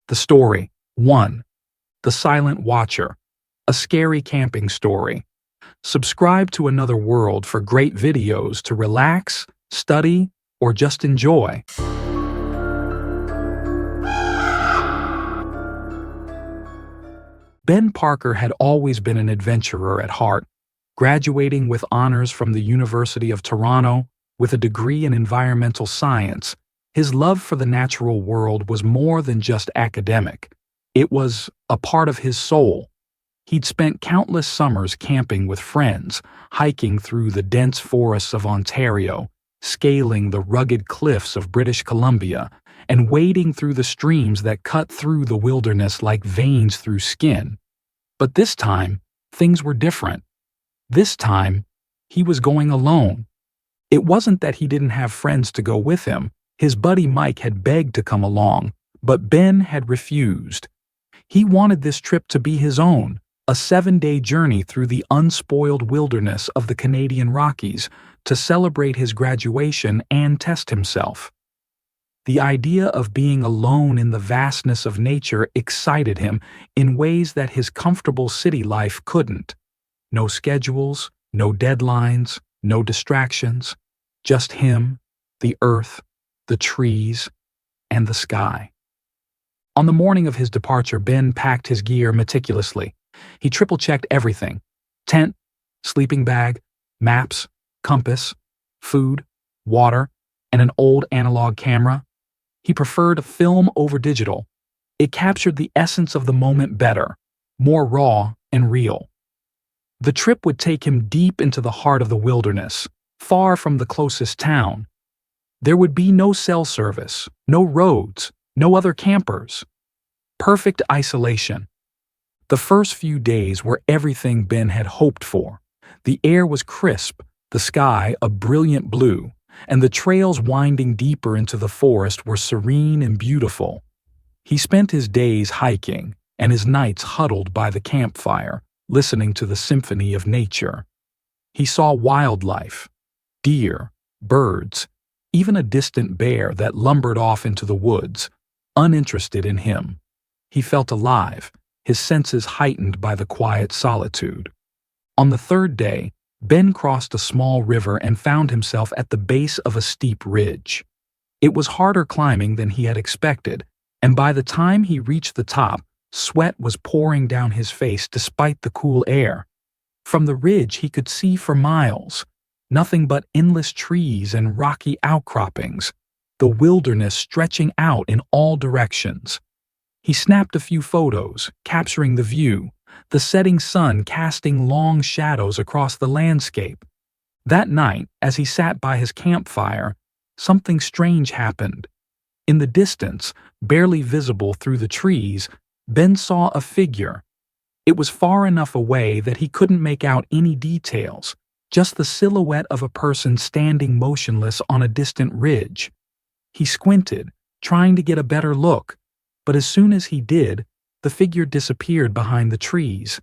The story. 1. The Silent Watcher. A scary camping story. Subscribe to Another World for great videos to relax, study, or just enjoy. Ben Parker had always been an adventurer at heart, graduating with honors from the University of Toronto with a degree in environmental science. His love for the natural world was more than just academic. It was a part of his soul. He'd spent countless summers camping with friends, hiking through the dense forests of Ontario, scaling the rugged cliffs of British Columbia, and wading through the streams that cut through the wilderness like veins through skin. But this time, things were different. This time, he was going alone. It wasn't that he didn't have friends to go with him. His buddy Mike had begged to come along, but Ben had refused. He wanted this trip to be his own, a 7-day journey through the unspoiled wilderness of the Canadian Rockies to celebrate his graduation and test himself. The idea of being alone in the vastness of nature excited him in ways that his comfortable city life couldn't. No schedules, no deadlines, no distractions, just him, the earth, the trees, and the sky. On the morning of his departure, Ben packed his gear meticulously. He triple-checked everything: tent, sleeping bag, maps, compass, food, water, and an old analog camera. He preferred film over digital. It captured the essence of the moment better, more raw and real. The trip would take him deep into the heart of the wilderness, far from the closest town. There would be no cell service, no roads, no other campers. Perfect isolation. The first few days were everything Ben had hoped for. The air was crisp, the sky a brilliant blue, and the trails winding deeper into the forest were serene and beautiful. He spent his days hiking and his nights huddled by the campfire, listening to the symphony of nature. He saw wildlife, deer, birds, even a distant bear that lumbered off into the woods, uninterested in him. He felt alive, his senses heightened by the quiet solitude. On the third day, Ben crossed a small river and found himself at the base of a steep ridge. It was harder climbing than he had expected, and by the time he reached the top, sweat was pouring down his face despite the cool air. From the ridge he could see for miles, nothing but endless trees and rocky outcroppings, the wilderness stretching out in all directions. He snapped a few photos, capturing the view, the setting sun casting long shadows across the landscape. That night, as he sat by his campfire, something strange happened. In the distance, barely visible through the trees, Ben saw a figure. It was far enough away that he couldn't make out any details, just the silhouette of a person standing motionless on a distant ridge. He squinted, trying to get a better look, but as soon as he did, the figure disappeared behind the trees.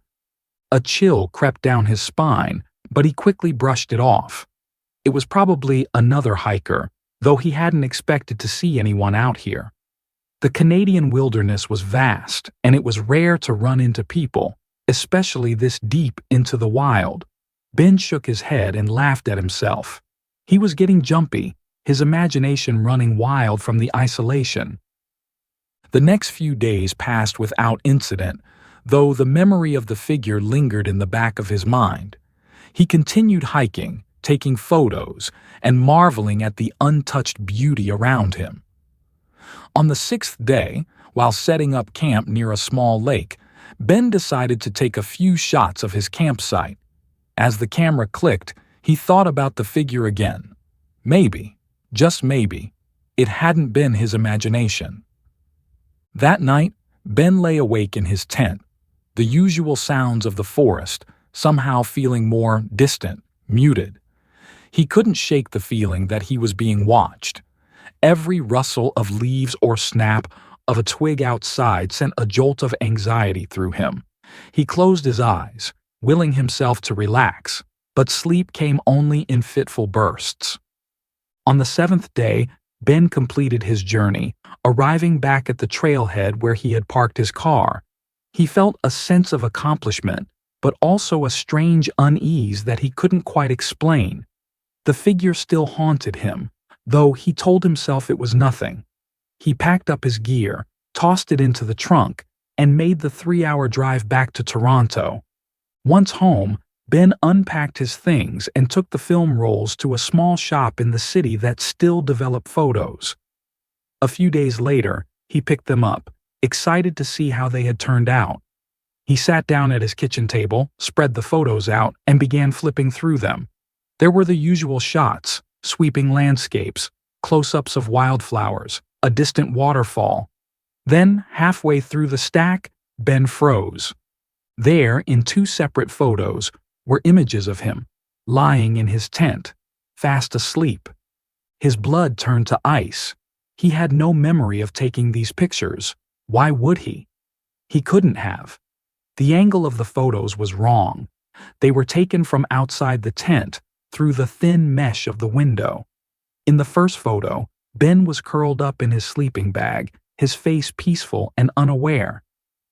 A chill crept down his spine, but he quickly brushed it off. It was probably another hiker, though he hadn't expected to see anyone out here. The Canadian wilderness was vast, and it was rare to run into people, especially this deep into the wild. Ben shook his head and laughed at himself. He was getting jumpy, his imagination running wild from the isolation. The next few days passed without incident, though the memory of the figure lingered in the back of his mind. He continued hiking, taking photos, and marveling at the untouched beauty around him. On the 6th day, while setting up camp near a small lake, Ben decided to take a few shots of his campsite. As the camera clicked, he thought about the figure again. Maybe, just maybe, it hadn't been his imagination. That night, Ben lay awake in his tent, the usual sounds of the forest somehow feeling more distant, muted. He couldn't shake the feeling that he was being watched. Every rustle of leaves or snap of a twig outside sent a jolt of anxiety through him. He closed his eyes, willing himself to relax, but sleep came only in fitful bursts. On the 7th day, Ben completed his journey, arriving back at the trailhead where he had parked his car. He felt a sense of accomplishment, but also a strange unease that he couldn't quite explain. The figure still haunted him, though he told himself it was nothing. He packed up his gear, tossed it into the trunk, and made the 3-hour drive back to Toronto. Once home, Ben unpacked his things and took the film rolls to a small shop in the city that still developed photos. A few days later, he picked them up, excited to see how they had turned out. He sat down at his kitchen table, spread the photos out, and began flipping through them. There were the usual shots: sweeping landscapes, close-ups of wildflowers, a distant waterfall. Then, halfway through the stack, Ben froze. There, in 2 separate photos, were images of him, lying in his tent, fast asleep. His blood turned to ice. He had no memory of taking these pictures. Why would he? He couldn't have. The angle of the photos was wrong. They were taken from outside the tent, through the thin mesh of the window. In the first photo, Ben was curled up in his sleeping bag, his face peaceful and unaware.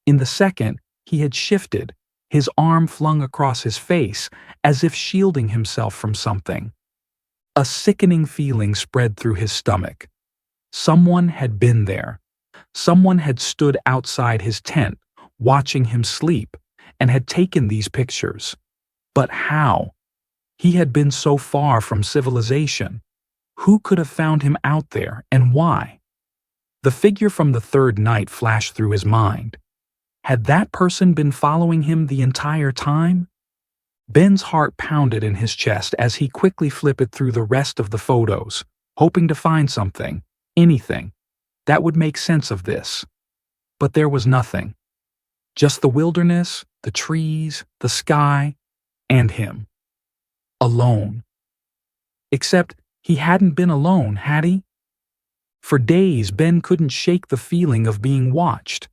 In the second, he had shifted, his arm flung across his face, as if shielding himself from something. A sickening feeling spread through his stomach. Someone had been there. Someone had stood outside his tent, watching him sleep, and had taken these pictures. But how? He had been so far from civilization. Who could have found him out there, and why? The figure from the third night flashed through his mind. Had that person been following him the entire time? Ben's heart pounded in his chest as he quickly flipped through the rest of the photos, hoping to find something, anything, that would make sense of this. But there was nothing. Just the wilderness, the trees, the sky, and him. Alone. Except he hadn't been alone, had he? For days, Ben couldn't shake the feeling of being watched.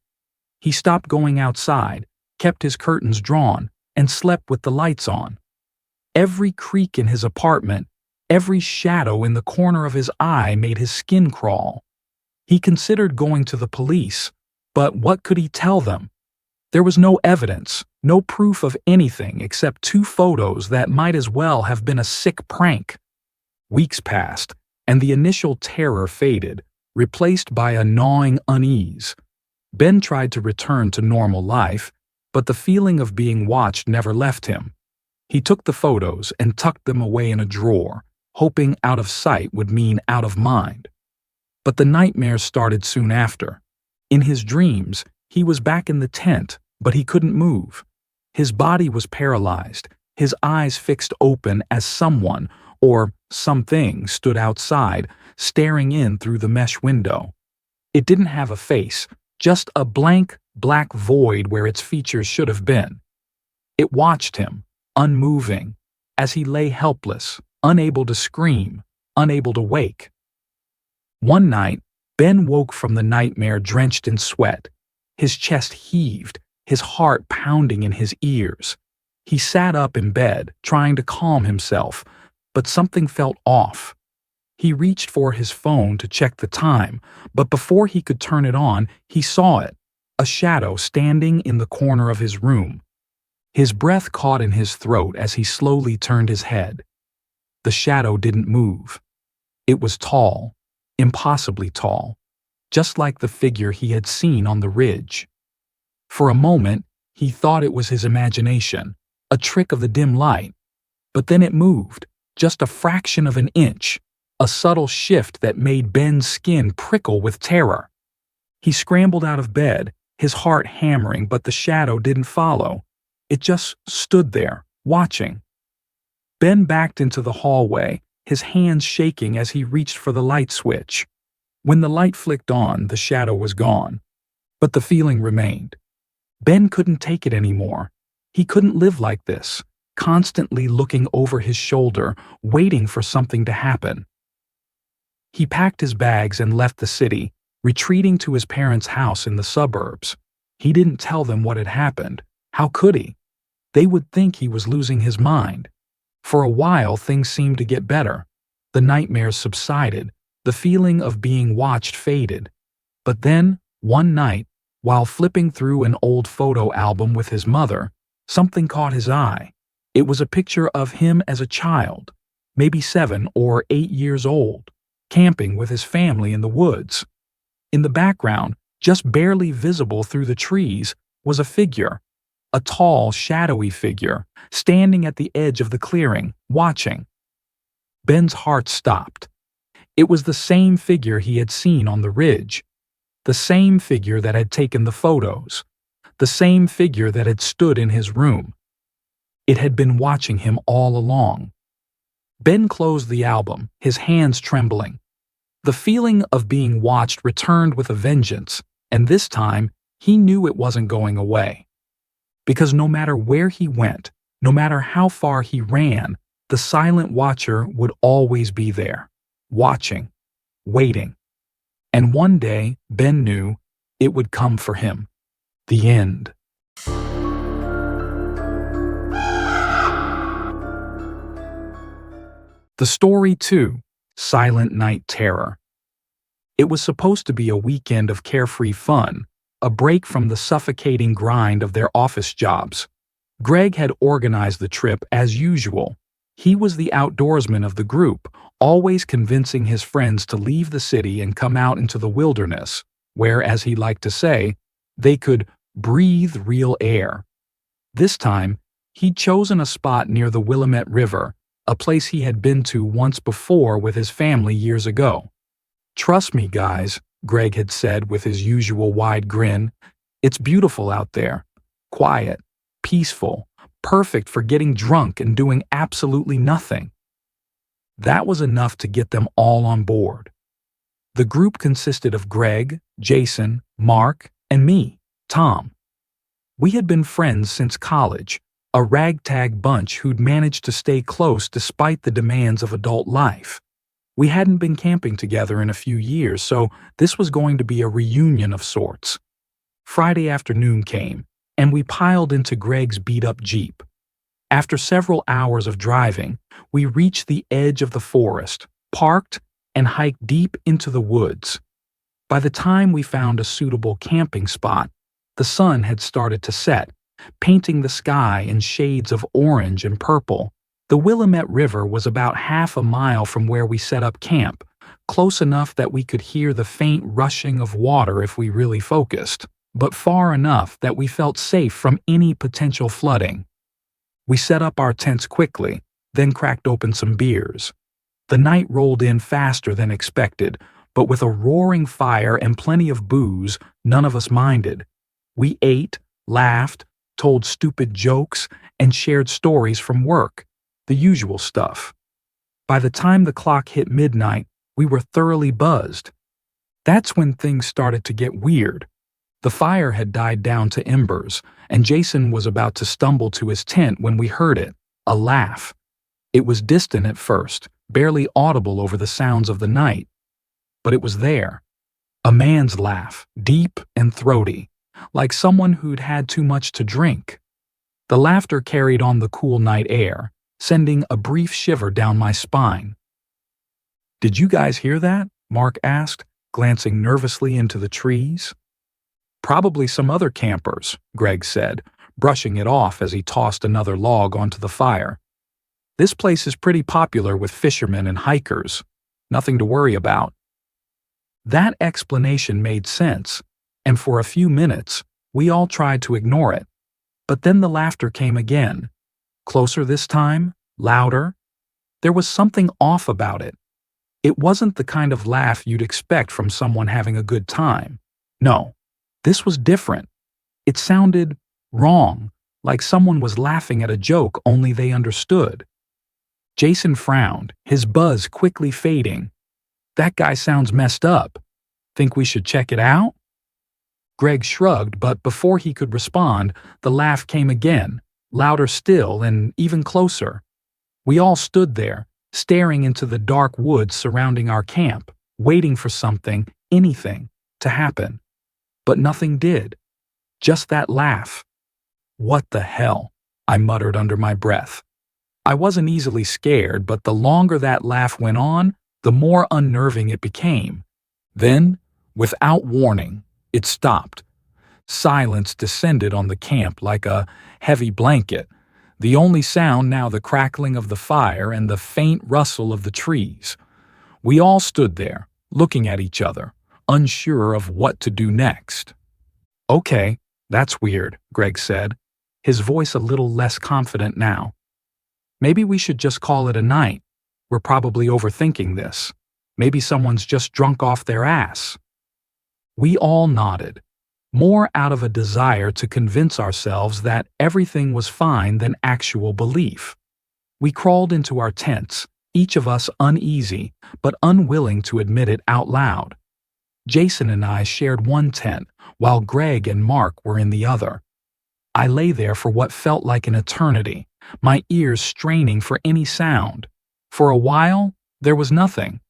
He stopped going outside, kept his curtains drawn, and slept with the lights on. Every creak in his apartment, every shadow in the corner of his eye made his skin crawl. He considered going to the police, but what could he tell them? There was no evidence, no proof of anything except 2 photos that might as well have been a sick prank. Weeks passed, and the initial terror faded, replaced by a gnawing unease. Ben tried to return to normal life, but the feeling of being watched never left him. He took the photos and tucked them away in a drawer, hoping out of sight would mean out of mind. But the nightmares started soon after. In his dreams, he was back in the tent, but he couldn't move. His body was paralyzed, his eyes fixed open as someone, or something, stood outside, staring in through the mesh window. It didn't have a face, just a blank, black void where its features should have been. It watched him, unmoving, as he lay helpless, unable to scream, unable to wake. One night, Ben woke from the nightmare drenched in sweat. His chest heaved, his heart pounding in his ears. He sat up in bed, trying to calm himself, but something felt off. He reached for his phone to check the time, but before he could turn it on, he saw it, a shadow standing in the corner of his room. His breath caught in his throat as he slowly turned his head. The shadow didn't move. It was tall, impossibly tall, just like the figure he had seen on the ridge. For a moment, he thought it was his imagination, a trick of the dim light. But then it moved, just a fraction of an inch, a subtle shift that made Ben's skin prickle with terror. He scrambled out of bed, his heart hammering, but the shadow didn't follow. It just stood there, watching. Ben backed into the hallway, his hands shaking as he reached for the light switch. When the light flicked on, the shadow was gone. But the feeling remained. Ben couldn't take it anymore. He couldn't live like this, constantly looking over his shoulder, waiting for something to happen. He packed his bags and left the city, retreating to his parents' house in the suburbs. He didn't tell them what had happened. How could he? They would think he was losing his mind. For a while, things seemed to get better. The nightmares subsided. The feeling of being watched faded. But then, one night, while flipping through an old photo album with his mother, something caught his eye. It was a picture of him as a child, maybe 7 or 8 years old, camping with his family in the woods. In the background, just barely visible through the trees, was a figure, a tall, shadowy figure, standing at the edge of the clearing, watching. Ben's heart stopped. It was the same figure he had seen on the ridge, the same figure that had taken the photos, the same figure that had stood in his room. It had been watching him all along. Ben closed the album, his hands trembling. The feeling of being watched returned with a vengeance, and this time he knew it wasn't going away. Because no matter where he went, no matter how far he ran, the silent watcher would always be there, watching, waiting. And one day, Ben knew, it would come for him. The end. The story 2, Silent Night Terror. It was supposed to be a weekend of carefree fun, a break from the suffocating grind of their office jobs. Greg had organized the trip as usual. He was the outdoorsman of the group, always convincing his friends to leave the city and come out into the wilderness, where, as he liked to say, they could breathe real air. This time, he'd chosen a spot near the Willamette River, a place he had been to once before with his family years ago. "Trust me, guys," Greg had said with his usual wide grin. "It's beautiful out there. Quiet, peaceful, perfect for getting drunk and doing absolutely nothing." That was enough to get them all on board. The group consisted of Greg, Jason, Mark, and me, Tom. We had been friends since college, a ragtag bunch who'd managed to stay close despite the demands of adult life. We hadn't been camping together in a few years, so this was going to be a reunion of sorts. Friday afternoon came, and we piled into Greg's beat-up Jeep. After several hours of driving, we reached the edge of the forest, parked, and hiked deep into the woods. By the time we found a suitable camping spot, the sun had started to set, painting the sky in shades of orange and purple. The Willamette River was about half a mile from where we set up camp, close enough that we could hear the faint rushing of water if we really focused, but far enough that we felt safe from any potential flooding. We set up our tents quickly, then cracked open some beers. The night rolled in faster than expected, but with a roaring fire and plenty of booze, none of us minded. We ate, laughed, told stupid jokes, and shared stories from work. The usual stuff. By the time the clock hit midnight, we were thoroughly buzzed. That's when things started to get weird. The fire had died down to embers, and Jason was about to stumble to his tent when we heard it, a laugh. It was distant at first, barely audible over the sounds of the night. But it was there. A man's laugh, deep and throaty, like someone who'd had too much to drink. The laughter carried on the cool night air, sending a brief shiver down my spine. "Did you guys hear that?" Mark asked, glancing nervously into the trees. "Probably some other campers," Greg said, brushing it off as he tossed another log onto the fire. "This place is pretty popular with fishermen and hikers. Nothing to worry about." That explanation made sense, and for a few minutes, we all tried to ignore it. But then the laughter came again. Closer this time, louder. There was something off about it. It wasn't the kind of laugh you'd expect from someone having a good time. No, this was different. It sounded wrong, like someone was laughing at a joke only they understood. Jason frowned, his buzz quickly fading. "That guy sounds messed up. Think we should check it out?" Greg shrugged, but before he could respond, the laugh came again, louder still and even closer. We all stood there, staring into the dark woods surrounding our camp, waiting for something, anything, to happen. But nothing did. Just that laugh. "What the hell?" I muttered under my breath. I wasn't easily scared, but the longer that laugh went on, the more unnerving it became. Then, Without warning, it stopped. Silence descended on the camp like a heavy blanket, the only sound now the crackling of the fire and the faint rustle of the trees. We all stood there, looking at each other, unsure of what to do next. "Okay, that's weird," Greg said, his voice a little less confident now. "Maybe we should just call it a night. We're probably overthinking this. Maybe someone's just drunk off their ass." We all nodded, more out of a desire to convince ourselves that everything was fine than actual belief. We crawled into our tents, each of us uneasy, but unwilling to admit it out loud. Jason and I shared one tent, while Greg and Mark were in the other. I lay there for what felt like an eternity, my ears straining for any sound. For a while, there was nothing.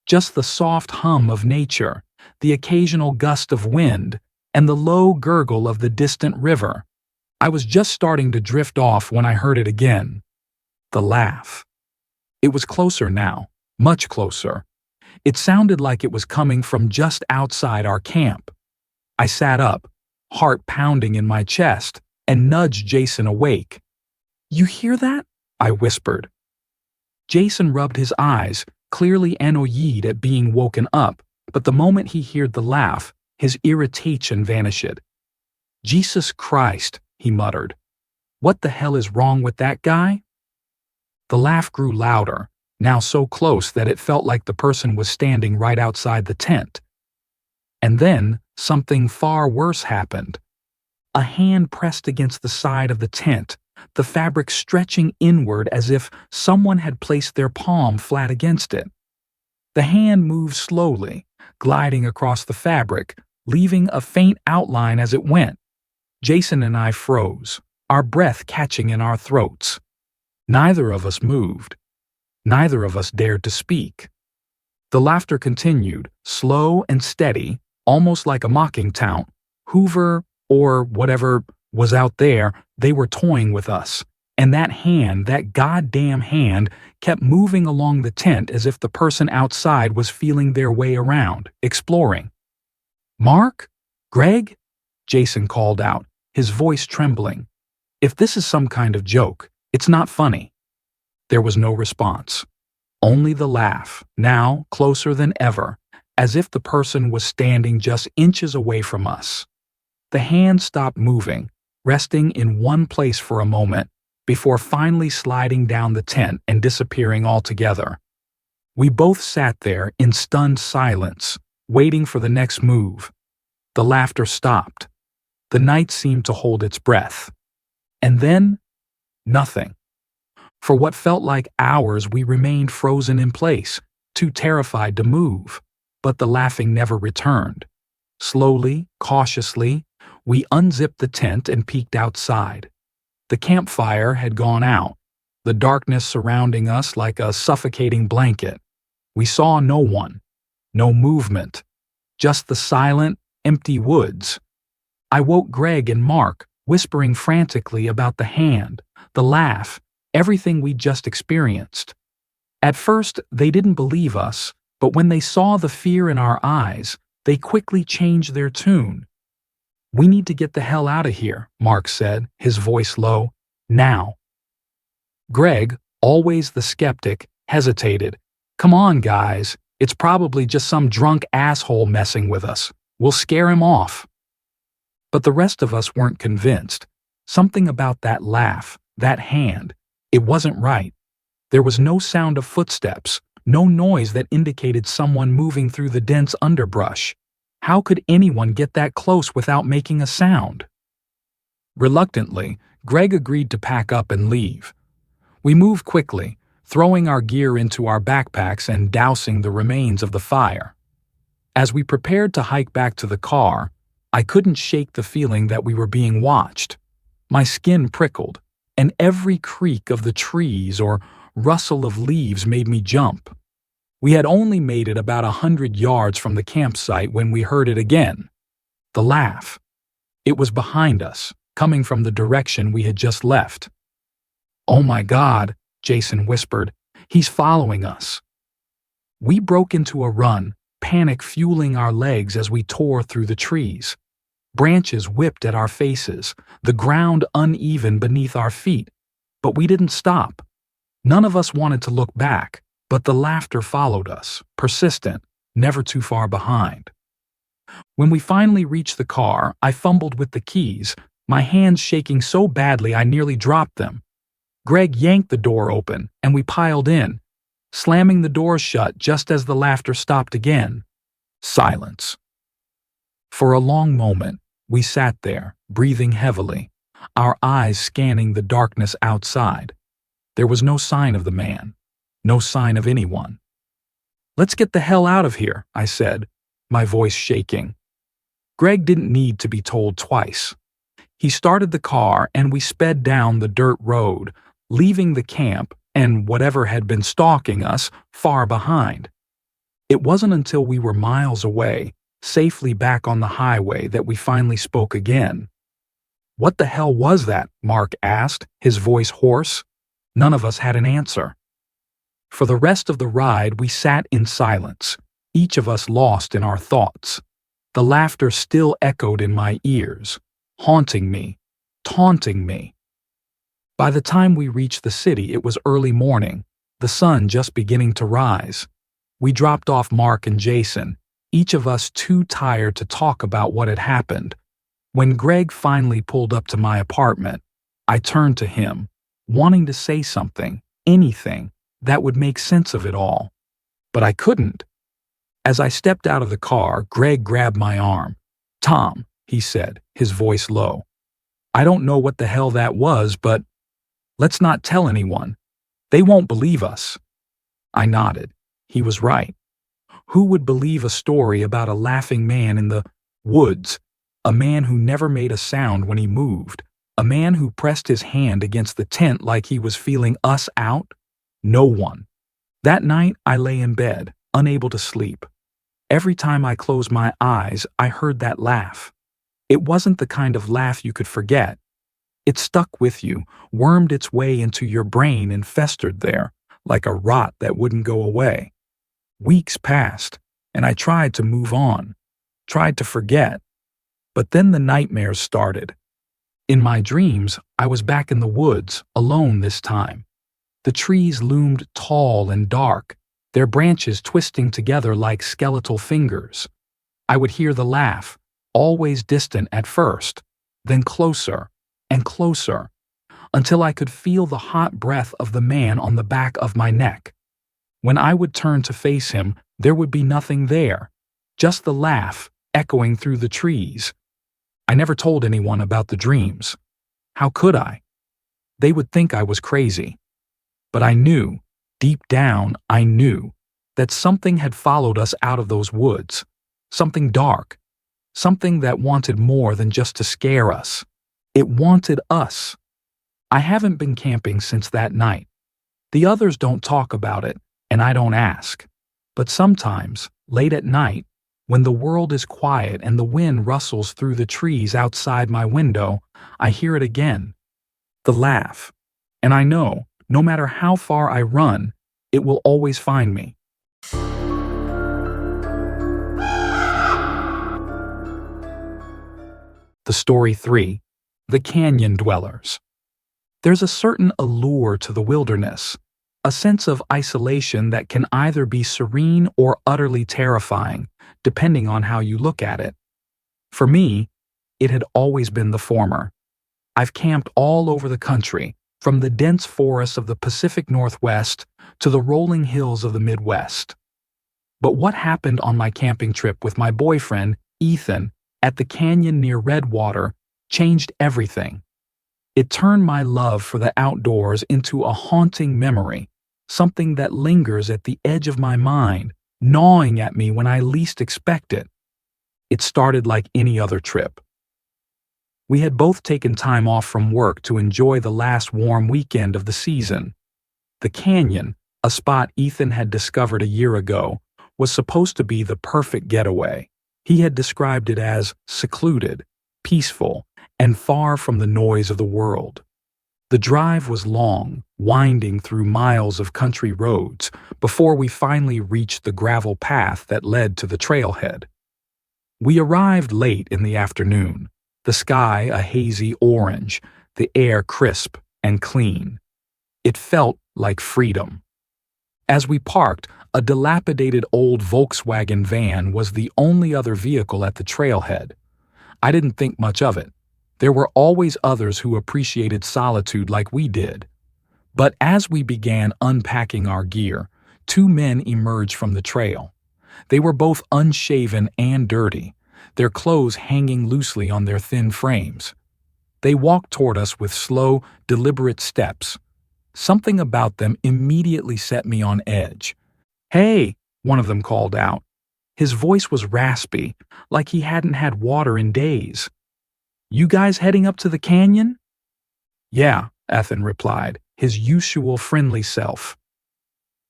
Just the soft hum of nature, the occasional gust of wind, and the low gurgle of the distant river. I was just starting to drift off when I heard it again. The laugh. It was closer now, much closer. It sounded like it was coming from just outside our camp. I sat up, heart pounding in my chest, and nudged Jason awake. "You hear that?" I whispered. Jason rubbed his eyes, clearly annoyed at being woken up, but the moment he heard the laugh, his irritation vanished. "Jesus Christ," he muttered. "What the hell is wrong with that guy?" The laugh grew louder, now so close that it felt like the person was standing right outside the tent. And then something far worse happened. A hand pressed against the side of the tent, the fabric stretching inward as if someone had placed their palm flat against it. The hand moved slowly, gliding across the fabric, leaving a faint outline as it went. Jason and I froze, our breath catching in our throats. Neither of us moved. Neither of us dared to speak. The laughter continued, slow and steady, almost like a mocking taunt. Hoover, or whatever was out there, they were toying with us. And that hand, that goddamn hand, kept moving along the tent as if the person outside was feeling their way around, exploring. "Mark? Greg?" Jason called out, his voice trembling. "If this is some kind of joke, it's not funny." There was no response. Only the laugh, now closer than ever, as if the person was standing just inches away from us. The hand stopped moving, resting in one place for a moment, before finally sliding down the tent and disappearing altogether. We both sat there in stunned silence, waiting for the next move. The laughter stopped. The night seemed to hold its breath. And then, nothing. For what felt like hours, we remained frozen in place, too terrified to move. But the laughing never returned. Slowly, cautiously, we unzipped the tent and peeked outside. The campfire had gone out, the darkness surrounding us like a suffocating blanket. We saw no one, no movement, just the silent, empty woods. I woke Greg and Mark, whispering frantically about the hand, the laugh, everything we'd just experienced. At first, they didn't believe us, but when they saw the fear in our eyes, they quickly changed their tune. "We need to get the hell out of here," Mark said, his voice low. "Now." Greg, always the skeptic, hesitated. "Come on, guys. It's probably just some drunk asshole messing with us. We'll scare him off." But the rest of us weren't convinced. Something about that laugh, that hand, it wasn't right. There was no sound of footsteps, no noise that indicated someone moving through the dense underbrush. How could anyone get that close without making a sound? Reluctantly, Greg agreed to pack up and leave. We moved quickly, throwing our gear into our backpacks and dousing the remains of the fire. As we prepared to hike back to the car, I couldn't shake the feeling that we were being watched. My skin prickled, and every creak of the trees or rustle of leaves made me jump. We had only made it about 100 yards from the campsite when we heard it again. The laugh. It was behind us, coming from the direction we had just left. "Oh my God," Jason whispered. "He's following us." We broke into a run, panic fueling our legs as we tore through the trees. Branches whipped at our faces, the ground uneven beneath our feet. But we didn't stop. None of us wanted to look back, but the laughter followed us, persistent, never too far behind. When we finally reached the car, I fumbled with the keys, my hands shaking so badly I nearly dropped them. Greg yanked the door open, and we piled in, slamming the door shut just as the laughter stopped again. Silence. For a long moment, we sat there, breathing heavily, our eyes scanning the darkness outside. There was no sign of the man, no sign of anyone. "Let's get the hell out of here," I said, my voice shaking. Greg didn't need to be told twice. He started the car and we sped down the dirt road, leaving the camp and whatever had been stalking us far behind. It wasn't until we were miles away, safely back on the highway, that we finally spoke again. "What the hell was that?" Mark asked, his voice hoarse. None of us had an answer. For the rest of the ride, we sat in silence, each of us lost in our thoughts. The laughter still echoed in my ears, haunting me, taunting me. By the time we reached the city, it was early morning, the sun just beginning to rise. We dropped off Mark and Jason, each of us too tired to talk about what had happened. When Greg finally pulled up to my apartment, I turned to him, wanting to say something, anything, that would make sense of it all. But I couldn't. As I stepped out of the car, Greg grabbed my arm. "Tom," he said, his voice low, "I don't know what the hell that was, but let's not tell anyone. They won't believe us." I nodded. He was right. Who would believe a story about a laughing man in the woods, a man who never made a sound when he moved, a man who pressed his hand against the tent like he was feeling us out? No one. That night, I lay in bed, unable to sleep. Every time I closed my eyes, I heard that laugh. It wasn't the kind of laugh you could forget. It stuck with you, wormed its way into your brain and festered there, like a rot that wouldn't go away. Weeks passed, and I tried to move on, tried to forget. But then the nightmares started. In my dreams, I was back in the woods, alone this time. The trees loomed tall and dark, their branches twisting together like skeletal fingers. I would hear the laugh, always distant at first, then closer and closer, until I could feel the hot breath of the man on the back of my neck. When I would turn to face him, there would be nothing there, just the laugh echoing through the trees. I never told anyone about the dreams. How could I? They would think I was crazy. But I knew, deep down I knew, that something had followed us out of those woods, something dark, something that wanted more than just to scare us. It wanted us. I haven't been camping since that night. The others don't talk about it, and I don't ask. But sometimes, late at night, when the world is quiet and the wind rustles through the trees outside my window, I hear it again. The laugh. And I know, no matter how far I run, it will always find me. The Story 3. The Canyon Dwellers. There's a certain allure to the wilderness, a sense of isolation that can either be serene or utterly terrifying, depending on how you look at it. For me, it had always been the former. I've camped all over the country, from the dense forests of the Pacific Northwest to the rolling hills of the Midwest. But what happened on my camping trip with my boyfriend, Ethan, at the canyon near Redwater changed everything. It turned my love for the outdoors into a haunting memory, something that lingers at the edge of my mind, gnawing at me when I least expect it. It started like any other trip. We had both taken time off from work to enjoy the last warm weekend of the season. The canyon, a spot Ethan had discovered a year ago, was supposed to be the perfect getaway. He had described it as secluded, peaceful, and far from the noise of the world. The drive was long, winding through miles of country roads before we finally reached the gravel path that led to the trailhead. We arrived late in the afternoon, the sky a hazy orange, the air crisp and clean. It felt like freedom. As we parked, a dilapidated old Volkswagen van was the only other vehicle at the trailhead. I didn't think much of it. There were always others who appreciated solitude like we did. But as we began unpacking our gear, two men emerged from the trail. They were both unshaven and dirty, their clothes hanging loosely on their thin frames. They walked toward us with slow, deliberate steps. Something about them immediately set me on edge. "Hey," one of them called out. His voice was raspy, like he hadn't had water in days. "You guys heading up to the canyon?" "Yeah," Ethan replied, his usual friendly self.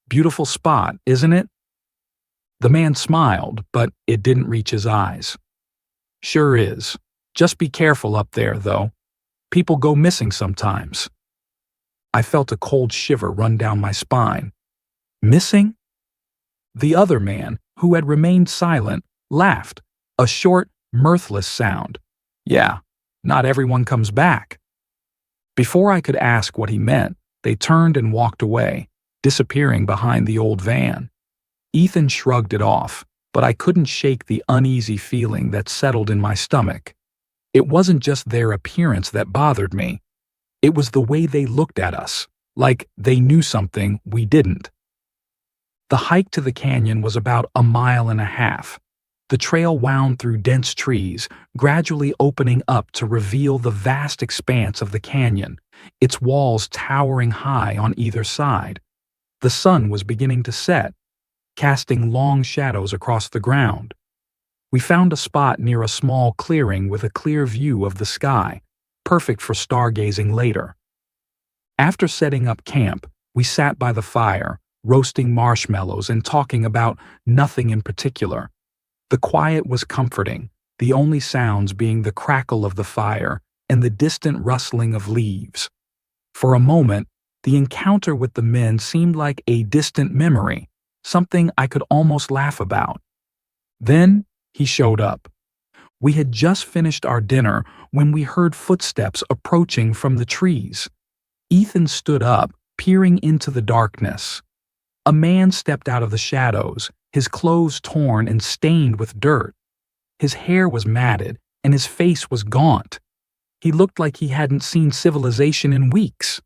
"Beautiful spot, isn't it?" The man smiled, but it didn't reach his eyes. "Sure is. Just be careful up there, though. People go missing sometimes." I felt a cold shiver run down my spine. Missing? The other man, who had remained silent, laughed, a short, mirthless sound. "Yeah, not everyone comes back." Before I could ask what he meant, they turned and walked away, disappearing behind the old van. Ethan shrugged it off, but I couldn't shake the uneasy feeling that settled in my stomach. It wasn't just their appearance that bothered me. It was the way they looked at us, like they knew something we didn't. The hike to the canyon was about 1.5 miles. The trail wound through dense trees, gradually opening up to reveal the vast expanse of the canyon, its walls towering high on either side. The sun was beginning to set, casting long shadows across the ground. We found a spot near a small clearing with a clear view of the sky, perfect for stargazing later. After setting up camp, we sat by the fire, roasting marshmallows and talking about nothing in particular. The quiet was comforting, the only sounds being the crackle of the fire and the distant rustling of leaves. For a moment, the encounter with the men seemed like a distant memory, something I could almost laugh about. Then he showed up. We had just finished our dinner when we heard footsteps approaching from the trees. Ethan stood up, peering into the darkness. A man stepped out of the shadows, his clothes torn and stained with dirt. His hair was matted, and his face was gaunt. He looked like he hadn't seen civilization in weeks.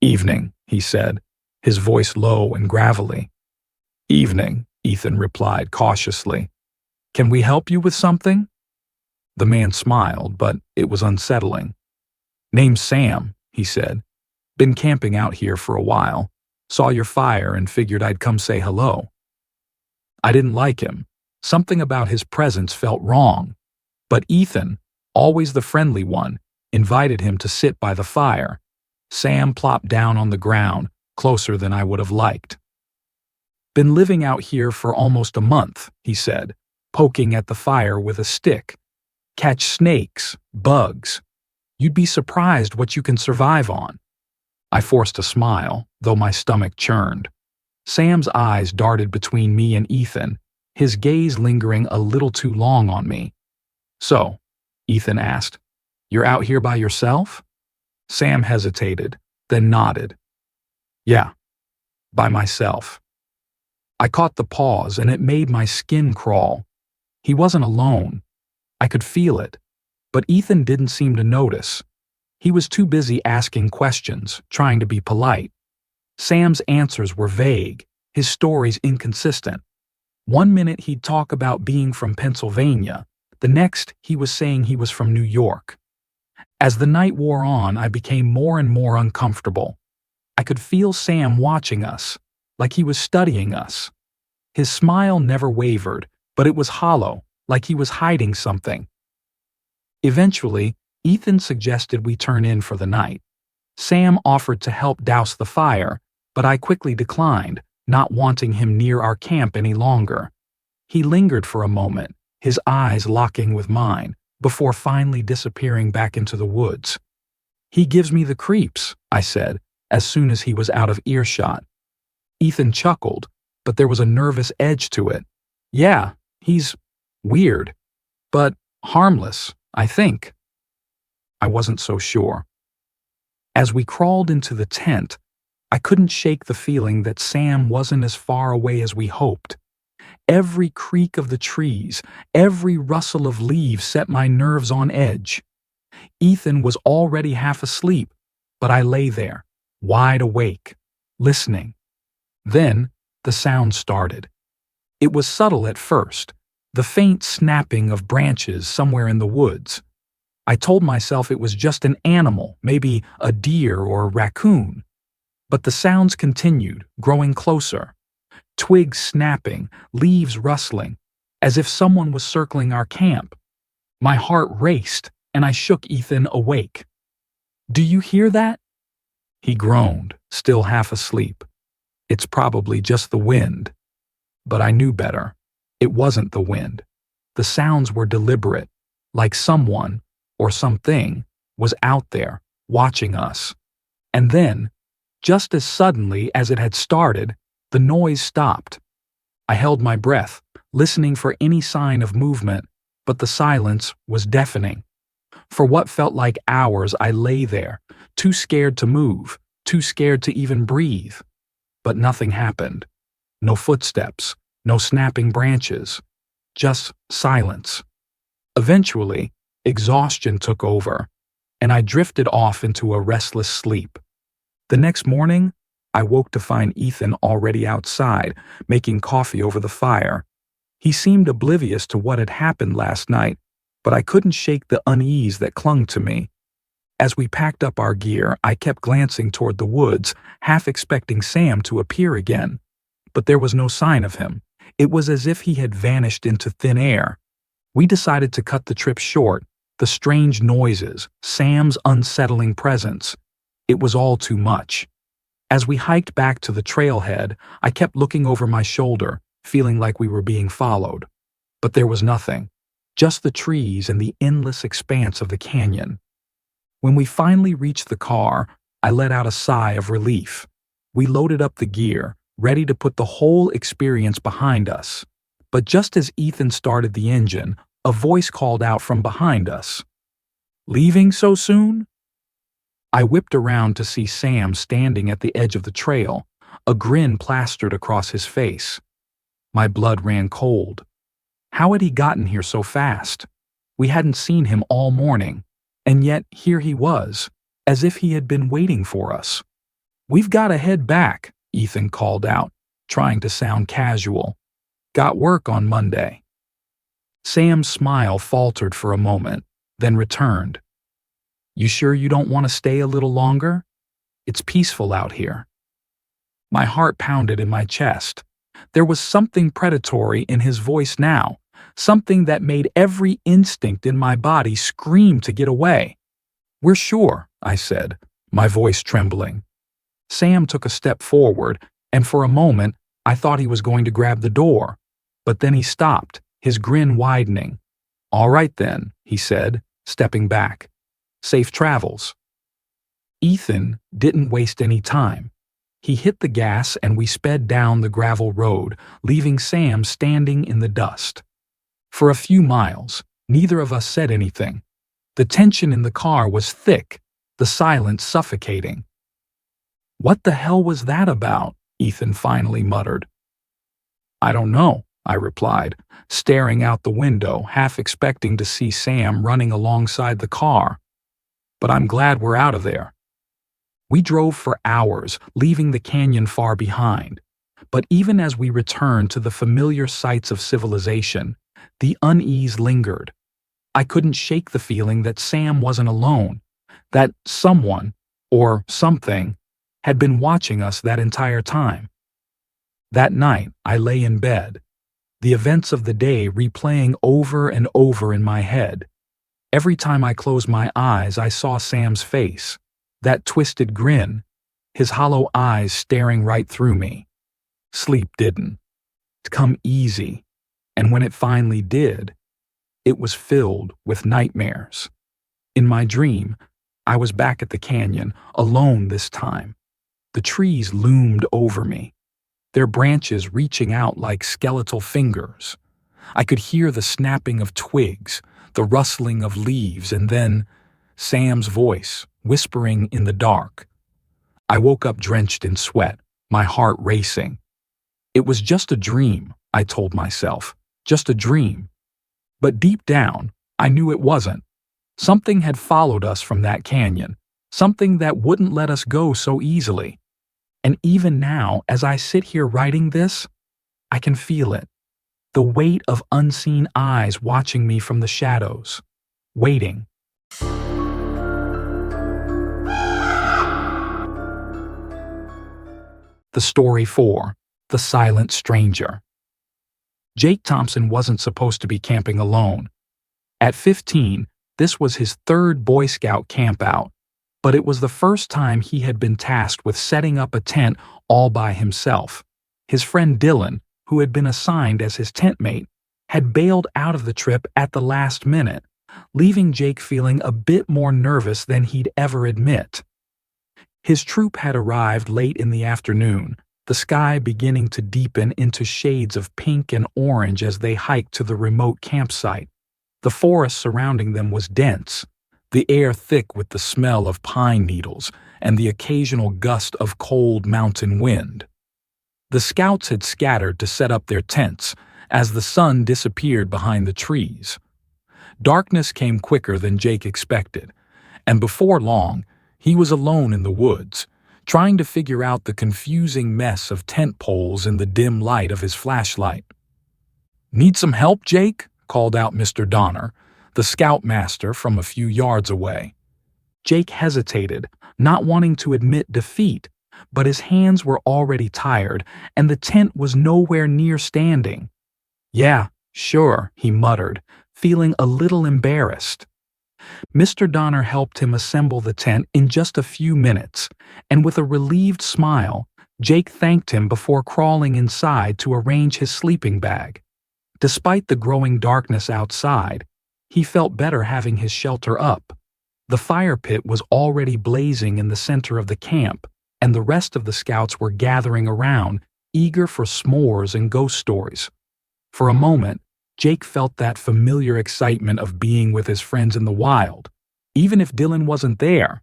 "Evening," he said, his voice low and gravelly. "Evening," Ethan replied cautiously. "Can we help you with something?" The man smiled, but it was unsettling. "Name's Sam," he said. "Been camping out here for a while. Saw your fire and figured I'd come say hello." I didn't like him. Something about his presence felt wrong. But Ethan, always the friendly one, invited him to sit by the fire. Sam plopped down on the ground, closer than I would have liked. "Been living out here for almost a month," he said, poking at the fire with a stick. "Catch snakes, bugs. You'd be surprised what you can survive on." I forced a smile, though my stomach churned. Sam's eyes darted between me and Ethan, his gaze lingering a little too long on me. "So," Ethan asked, "you're out here by yourself?" Sam hesitated, then nodded. "Yeah, by myself." I caught the pause and it made my skin crawl. He wasn't alone. I could feel it, but Ethan didn't seem to notice. He was too busy asking questions, trying to be polite. Sam's answers were vague, his stories inconsistent. One minute he'd talk about being from Pennsylvania, the next he was saying he was from New York. As the night wore on, I became more and more uncomfortable. I could feel Sam watching us, like he was studying us. His smile never wavered, but it was hollow, like he was hiding something. Eventually, Ethan suggested we turn in for the night. Sam offered to help douse the fire, but I quickly declined, not wanting him near our camp any longer. He lingered for a moment, his eyes locking with mine, before finally disappearing back into the woods. He gives me the creeps, I said, as soon as he was out of earshot. Ethan chuckled, but there was a nervous edge to it. Yeah, he's weird, but harmless, I think. I wasn't so sure. As we crawled into the tent, I couldn't shake the feeling that Sam wasn't as far away as we hoped. Every creak of the trees, every rustle of leaves set my nerves on edge. Ethan was already half asleep, but I lay there, wide awake, listening. Then the sound started. It was subtle at first, the faint snapping of branches somewhere in the woods. I told myself it was just an animal, maybe a deer or a raccoon. But the sounds continued, growing closer. Twigs snapping, leaves rustling, as if someone was circling our camp. My heart raced, and I shook Ethan awake. "Do you hear that?" He groaned, still half asleep. "It's probably just the wind." But I knew better. It wasn't the wind. The sounds were deliberate, like someone, or something, was out there, watching us. And then, just as suddenly as it had started, the noise stopped. I held my breath, listening for any sign of movement, but the silence was deafening. For what felt like hours, I lay there, too scared to move, too scared to even breathe. But nothing happened. No footsteps, no snapping branches, just silence. Eventually, exhaustion took over, and I drifted off into a restless sleep. The next morning, I woke to find Ethan already outside, making coffee over the fire. He seemed oblivious to what had happened last night, but I couldn't shake the unease that clung to me. As we packed up our gear, I kept glancing toward the woods, half expecting Sam to appear again. But there was no sign of him. It was as if he had vanished into thin air. We decided to cut the trip short. The strange noises, Sam's unsettling presence. It was all too much. As we hiked back to the trailhead, I kept looking over my shoulder, feeling like we were being followed. But there was nothing, just the trees and the endless expanse of the canyon. When we finally reached the car, I let out a sigh of relief. We loaded up the gear, ready to put the whole experience behind us. But just as Ethan started the engine, a voice called out from behind us. "Leaving so soon?" I whipped around to see Sam standing at the edge of the trail, a grin plastered across his face. My blood ran cold. How had he gotten here so fast? We hadn't seen him all morning, and yet here he was, as if he had been waiting for us. "We've got to head back," Ethan called out, trying to sound casual. "Got work on Monday." Sam's smile faltered for a moment, then returned. "You sure you don't want to stay a little longer? It's peaceful out here." My heart pounded in my chest. There was something predatory in his voice now, something that made every instinct in my body scream to get away. "We're sure," I said, my voice trembling. Sam took a step forward, and for a moment I thought he was going to grab the door. But then he stopped, his grin widening. "All right then," he said, stepping back. "Safe travels." Ethan didn't waste any time. He hit the gas and we sped down the gravel road, leaving Sam standing in the dust. For a few miles, neither of us said anything. The tension in the car was thick, the silence suffocating. "What the hell was that about?" Ethan finally muttered. "I don't know," I replied, staring out the window, half expecting to see Sam running alongside the car. "But I'm glad we're out of there." We drove for hours, leaving the canyon far behind. But even as we returned to the familiar sights of civilization, the unease lingered. I couldn't shake the feeling that Sam wasn't alone, that someone, or something, had been watching us that entire time. That night, I lay in bed, the events of the day replaying over and over in my head. Every time I closed my eyes, I saw Sam's face, that twisted grin, his hollow eyes staring right through me. Sleep didn't come easy, and when it finally did, it was filled with nightmares. In my dream, I was back at the canyon, alone this time. The trees loomed over me, their branches reaching out like skeletal fingers. I could hear the snapping of twigs, the rustling of leaves, and then Sam's voice, whispering in the dark. I woke up drenched in sweat, my heart racing. It was just a dream, I told myself, just a dream. But deep down, I knew it wasn't. Something had followed us from that canyon, something that wouldn't let us go so easily. And even now, as I sit here writing this, I can feel it. The weight of unseen eyes watching me from the shadows, waiting. The Story 4, The Silent Stranger. Jake Thompson wasn't supposed to be camping alone. At 15, this was his third Boy Scout campout, but it was the first time he had been tasked with setting up a tent all by himself. His friend Dylan, who had been assigned as his tent mate, had bailed out of the trip at the last minute, leaving Jake feeling a bit more nervous than he'd ever admit. His troop had arrived late in the afternoon, the sky beginning to deepen into shades of pink and orange as they hiked to the remote campsite. The forest surrounding them was dense, the air thick with the smell of pine needles and the occasional gust of cold mountain wind. The scouts had scattered to set up their tents as the sun disappeared behind the trees. Darkness came quicker than Jake expected, and before long, he was alone in the woods, trying to figure out the confusing mess of tent poles in the dim light of his flashlight. "Need some help, Jake?" called out Mr. Donner, the scoutmaster from a few yards away. Jake hesitated, not wanting to admit defeat, but his hands were already tired, and the tent was nowhere near standing. "Yeah, sure," he muttered, feeling a little embarrassed. Mr. Donner helped him assemble the tent in just a few minutes, and with a relieved smile, Jake thanked him before crawling inside to arrange his sleeping bag. Despite the growing darkness outside, he felt better having his shelter up. The fire pit was already blazing in the center of the camp, and the rest of the scouts were gathering around, eager for s'mores and ghost stories. For a moment, Jake felt that familiar excitement of being with his friends in the wild, even if Dylan wasn't there.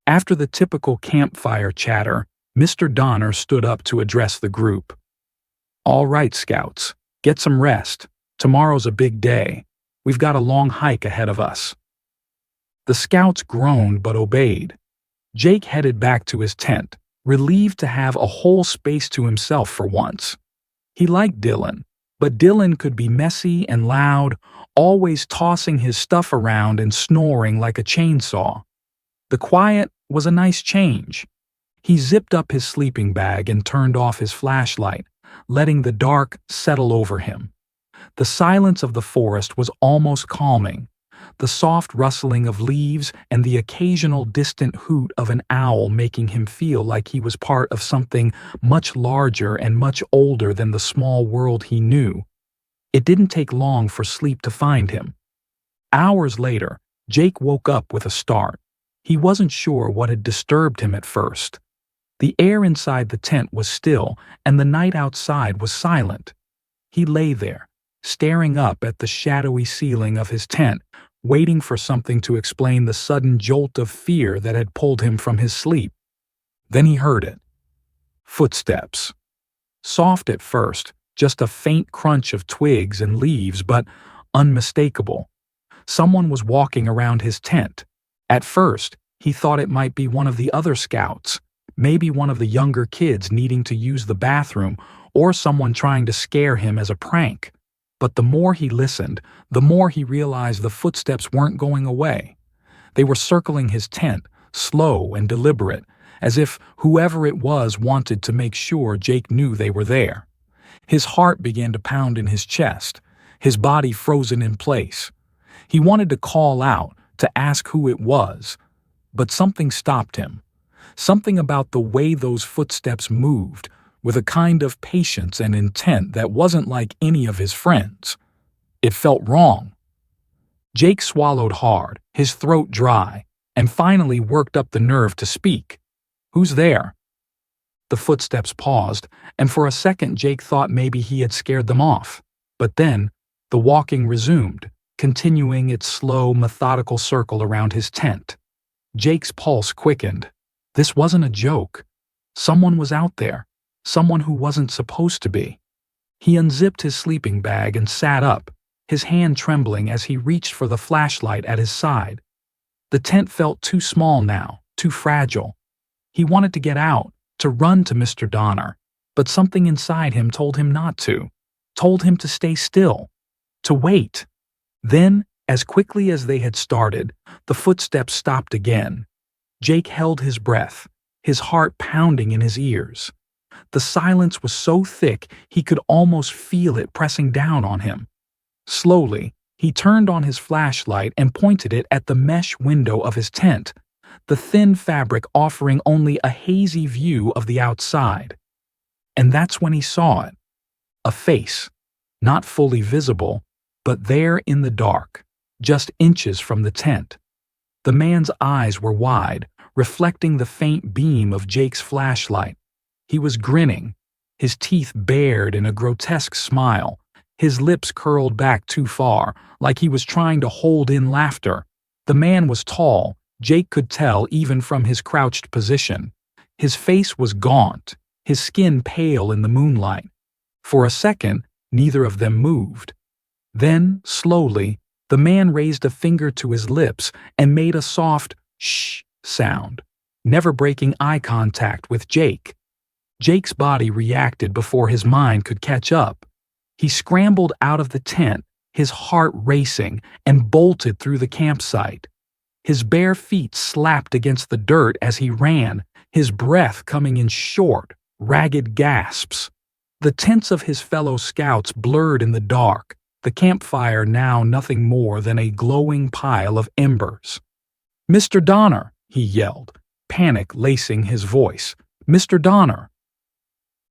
After the typical campfire chatter, Mr. Donner stood up to address the group. "All right, scouts, get some rest. Tomorrow's a big day. We've got a long hike ahead of us." The scouts groaned but obeyed. Jake headed back to his tent, relieved to have a whole space to himself for once. He liked Dylan, but Dylan could be messy and loud, always tossing his stuff around and snoring like a chainsaw. The quiet was a nice change. He zipped up his sleeping bag and turned off his flashlight, letting the dark settle over him. The silence of the forest was almost calming, the soft rustling of leaves and the occasional distant hoot of an owl making him feel like he was part of something much larger and much older than the small world he knew. It didn't take long for sleep to find him. Hours later, Jake woke up with a start. He wasn't sure what had disturbed him at first. The air inside the tent was still, and the night outside was silent. He lay there, staring up at the shadowy ceiling of his tent, waiting for something to explain the sudden jolt of fear that had pulled him from his sleep. Then he heard it. Footsteps. Soft at first, just a faint crunch of twigs and leaves, but unmistakable. Someone was walking around his tent. At first, he thought it might be one of the other scouts, maybe one of the younger kids needing to use the bathroom, or someone trying to scare him as a prank. But the more he listened, the more he realized the footsteps weren't going away. They were circling his tent, slow and deliberate, as if whoever it was wanted to make sure Jake knew they were there. His heart began to pound in his chest, his body frozen in place. He wanted to call out, to ask who it was, but something stopped him. Something about the way those footsteps moved, with a kind of patience and intent that wasn't like any of his friends. It felt wrong. Jake swallowed hard, his throat dry, and finally worked up the nerve to speak. "Who's there?" The footsteps paused, and for a second Jake thought maybe he had scared them off. But then, the walking resumed, continuing its slow, methodical circle around his tent. Jake's pulse quickened. This wasn't a joke. Someone was out there. Someone who wasn't supposed to be. He unzipped his sleeping bag and sat up, his hand trembling as he reached for the flashlight at his side. The tent felt too small now, too fragile. He wanted to get out, to run to Mr. Donner, but something inside him told him not to, told him to stay still, to wait. Then, as quickly as they had started, the footsteps stopped again. Jake held his breath, his heart pounding in his ears. The silence was so thick he could almost feel it pressing down on him. Slowly, he turned on his flashlight and pointed it at the mesh window of his tent, the thin fabric offering only a hazy view of the outside. And that's when he saw it. A face, not fully visible, but there in the dark, just inches from the tent. The man's eyes were wide, reflecting the faint beam of Jake's flashlight. He was grinning, his teeth bared in a grotesque smile, his lips curled back too far, like he was trying to hold in laughter. The man was tall, Jake could tell even from his crouched position. His face was gaunt, his skin pale in the moonlight. For a second, neither of them moved. Then, slowly, the man raised a finger to his lips and made a soft shh sound, never breaking eye contact with Jake. Jake's body reacted before his mind could catch up. He scrambled out of the tent, his heart racing, and bolted through the campsite. His bare feet slapped against the dirt as he ran, his breath coming in short, ragged gasps. The tents of his fellow scouts blurred in the dark, the campfire now nothing more than a glowing pile of embers. "Mr. Donner!" he yelled, panic lacing his voice. "Mr. Donner!"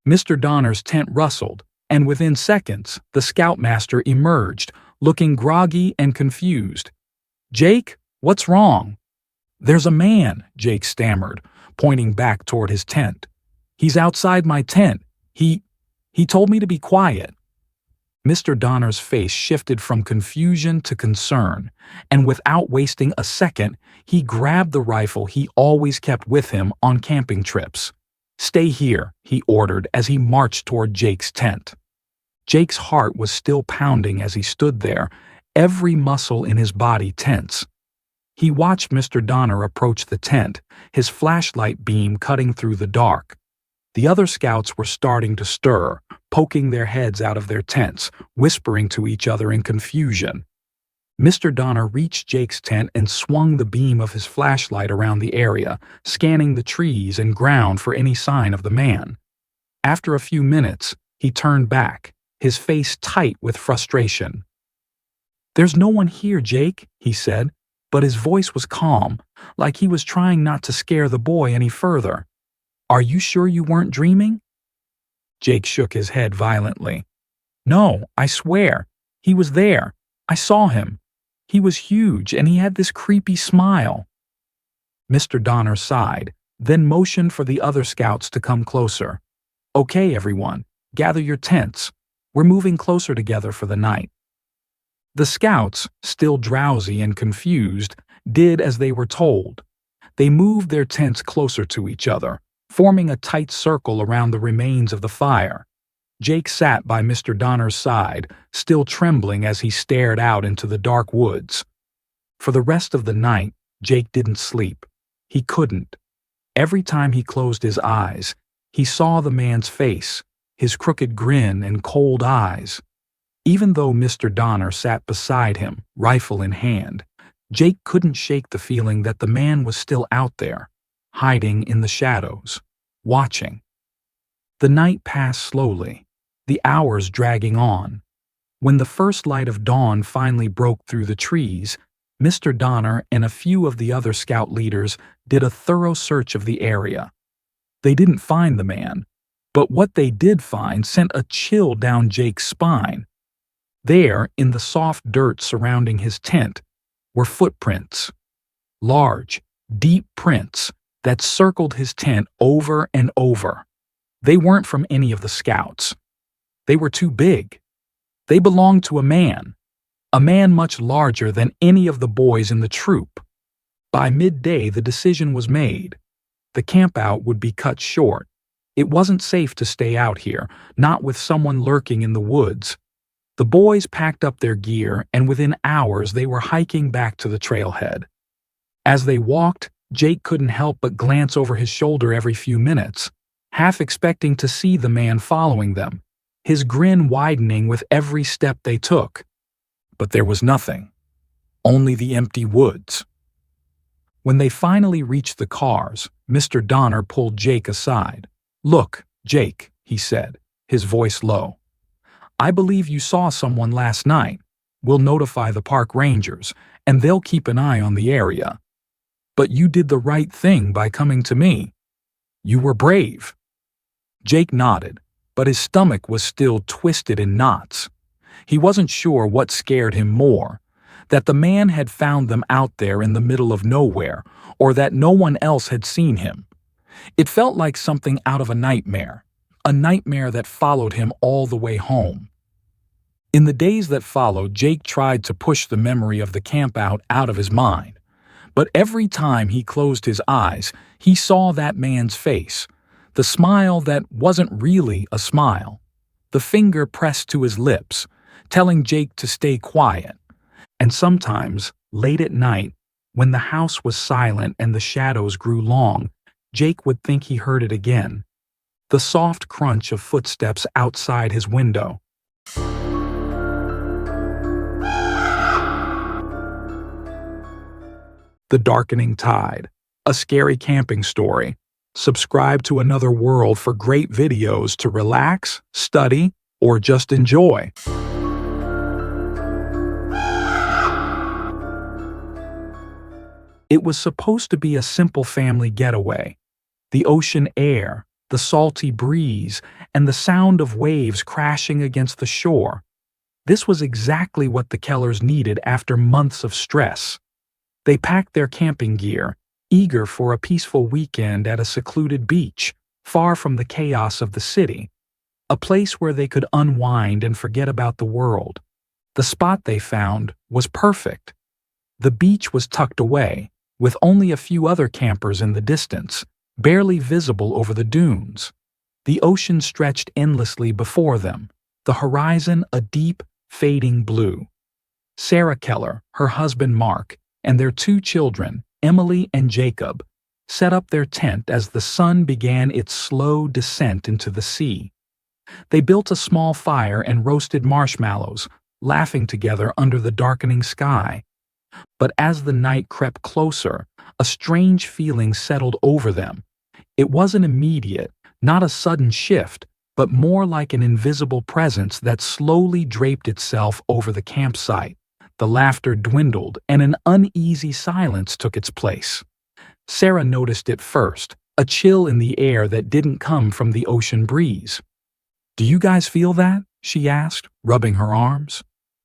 Mr. Donner's tent rustled, and within seconds, the scoutmaster emerged, looking groggy and confused. "Jake, what's wrong?" "There's a man," Jake stammered, pointing back toward his tent. "He's outside my tent. He told me to be quiet." Mr. Donner's face shifted from confusion to concern, and without wasting a second, he grabbed the rifle he always kept with him on camping trips. "Stay here," he ordered as he marched toward Jake's tent. Jake's heart was still pounding as he stood there, every muscle in his body tense. He watched Mr. Donner approach the tent, his flashlight beam cutting through the dark. The other scouts were starting to stir, poking their heads out of their tents, whispering to each other in confusion. Mr. Donner reached Jake's tent and swung the beam of his flashlight around the area, scanning the trees and ground for any sign of the man. After a few minutes, he turned back, his face tight with frustration. "There's no one here, Jake," he said, but his voice was calm, like he was trying not to scare the boy any further. "Are you sure you weren't dreaming?" Jake shook his head violently. "No, I swear. He was there. I saw him. He was huge, and he had this creepy smile." Mr. Donner sighed, then motioned for the other scouts to come closer. "Okay, everyone, gather your tents. We're moving closer together for the night." The scouts, still drowsy and confused, did as they were told. They moved their tents closer to each other, forming a tight circle around the remains of the fire. Jake sat by Mr. Donner's side, still trembling as he stared out into the dark woods. For the rest of the night, Jake didn't sleep. He couldn't. Every time he closed his eyes, he saw the man's face, his crooked grin and cold eyes. Even though Mr. Donner sat beside him, rifle in hand, Jake couldn't shake the feeling that the man was still out there, hiding in the shadows, watching. The night passed slowly, the hours dragging on. When the first light of dawn finally broke through the trees, Mr. Donner and a few of the other scout leaders did a thorough search of the area. They didn't find the man, but what they did find sent a chill down Jake's spine. There, in the soft dirt surrounding his tent, were footprints. Large, deep prints that circled his tent over and over. They weren't from any of the scouts. They were too big. They belonged to a man much larger than any of the boys in the troop. By midday, the decision was made. The campout would be cut short. It wasn't safe to stay out here, not with someone lurking in the woods. The boys packed up their gear, and within hours they were hiking back to the trailhead. As they walked, Jake couldn't help but glance over his shoulder every few minutes, half expecting to see the man following them, his grin widening with every step they took. But there was nothing. Only the empty woods. When they finally reached the cars, Mr. Donner pulled Jake aside. "Look, Jake," he said, his voice low. "I believe you saw someone last night. We'll notify the park rangers, and they'll keep an eye on the area. But you did the right thing by coming to me. You were brave." Jake nodded, but his stomach was still twisted in knots. He wasn't sure what scared him more, that the man had found them out there in the middle of nowhere, or that no one else had seen him. It felt like something out of a nightmare that followed him all the way home. In the days that followed, Jake tried to push the memory of the campout out of his mind. But every time he closed his eyes, he saw that man's face, the smile that wasn't really a smile, the finger pressed to his lips, telling Jake to stay quiet. And sometimes, late at night, when the house was silent and the shadows grew long, Jake would think he heard it again, the soft crunch of footsteps outside his window. The Darkening Tide, a scary camping story. Subscribe to Another World for great videos to relax, study, or just enjoy. It was supposed to be a simple family getaway. The ocean air, the salty breeze, and the sound of waves crashing against the shore. This was exactly what the Kellers needed after months of stress. They packed their camping gear, eager for a peaceful weekend at a secluded beach, far from the chaos of the city, a place where they could unwind and forget about the world. The spot they found was perfect. The beach was tucked away, with only a few other campers in the distance, barely visible over the dunes. The ocean stretched endlessly before them, the horizon a deep, fading blue. Sarah Keller, her husband Mark, and their two children, Emily and Jacob, set up their tent as the sun began its slow descent into the sea. They built a small fire and roasted marshmallows, laughing together under the darkening sky. But as the night crept closer, a strange feeling settled over them. It wasn't immediate, not a sudden shift, but more like an invisible presence that slowly draped itself over the campsite. The laughter dwindled, and an uneasy silence took its place. Sarah noticed it first, a chill in the air that didn't come from the ocean breeze. "Do you guys feel that?" she asked, rubbing her arms.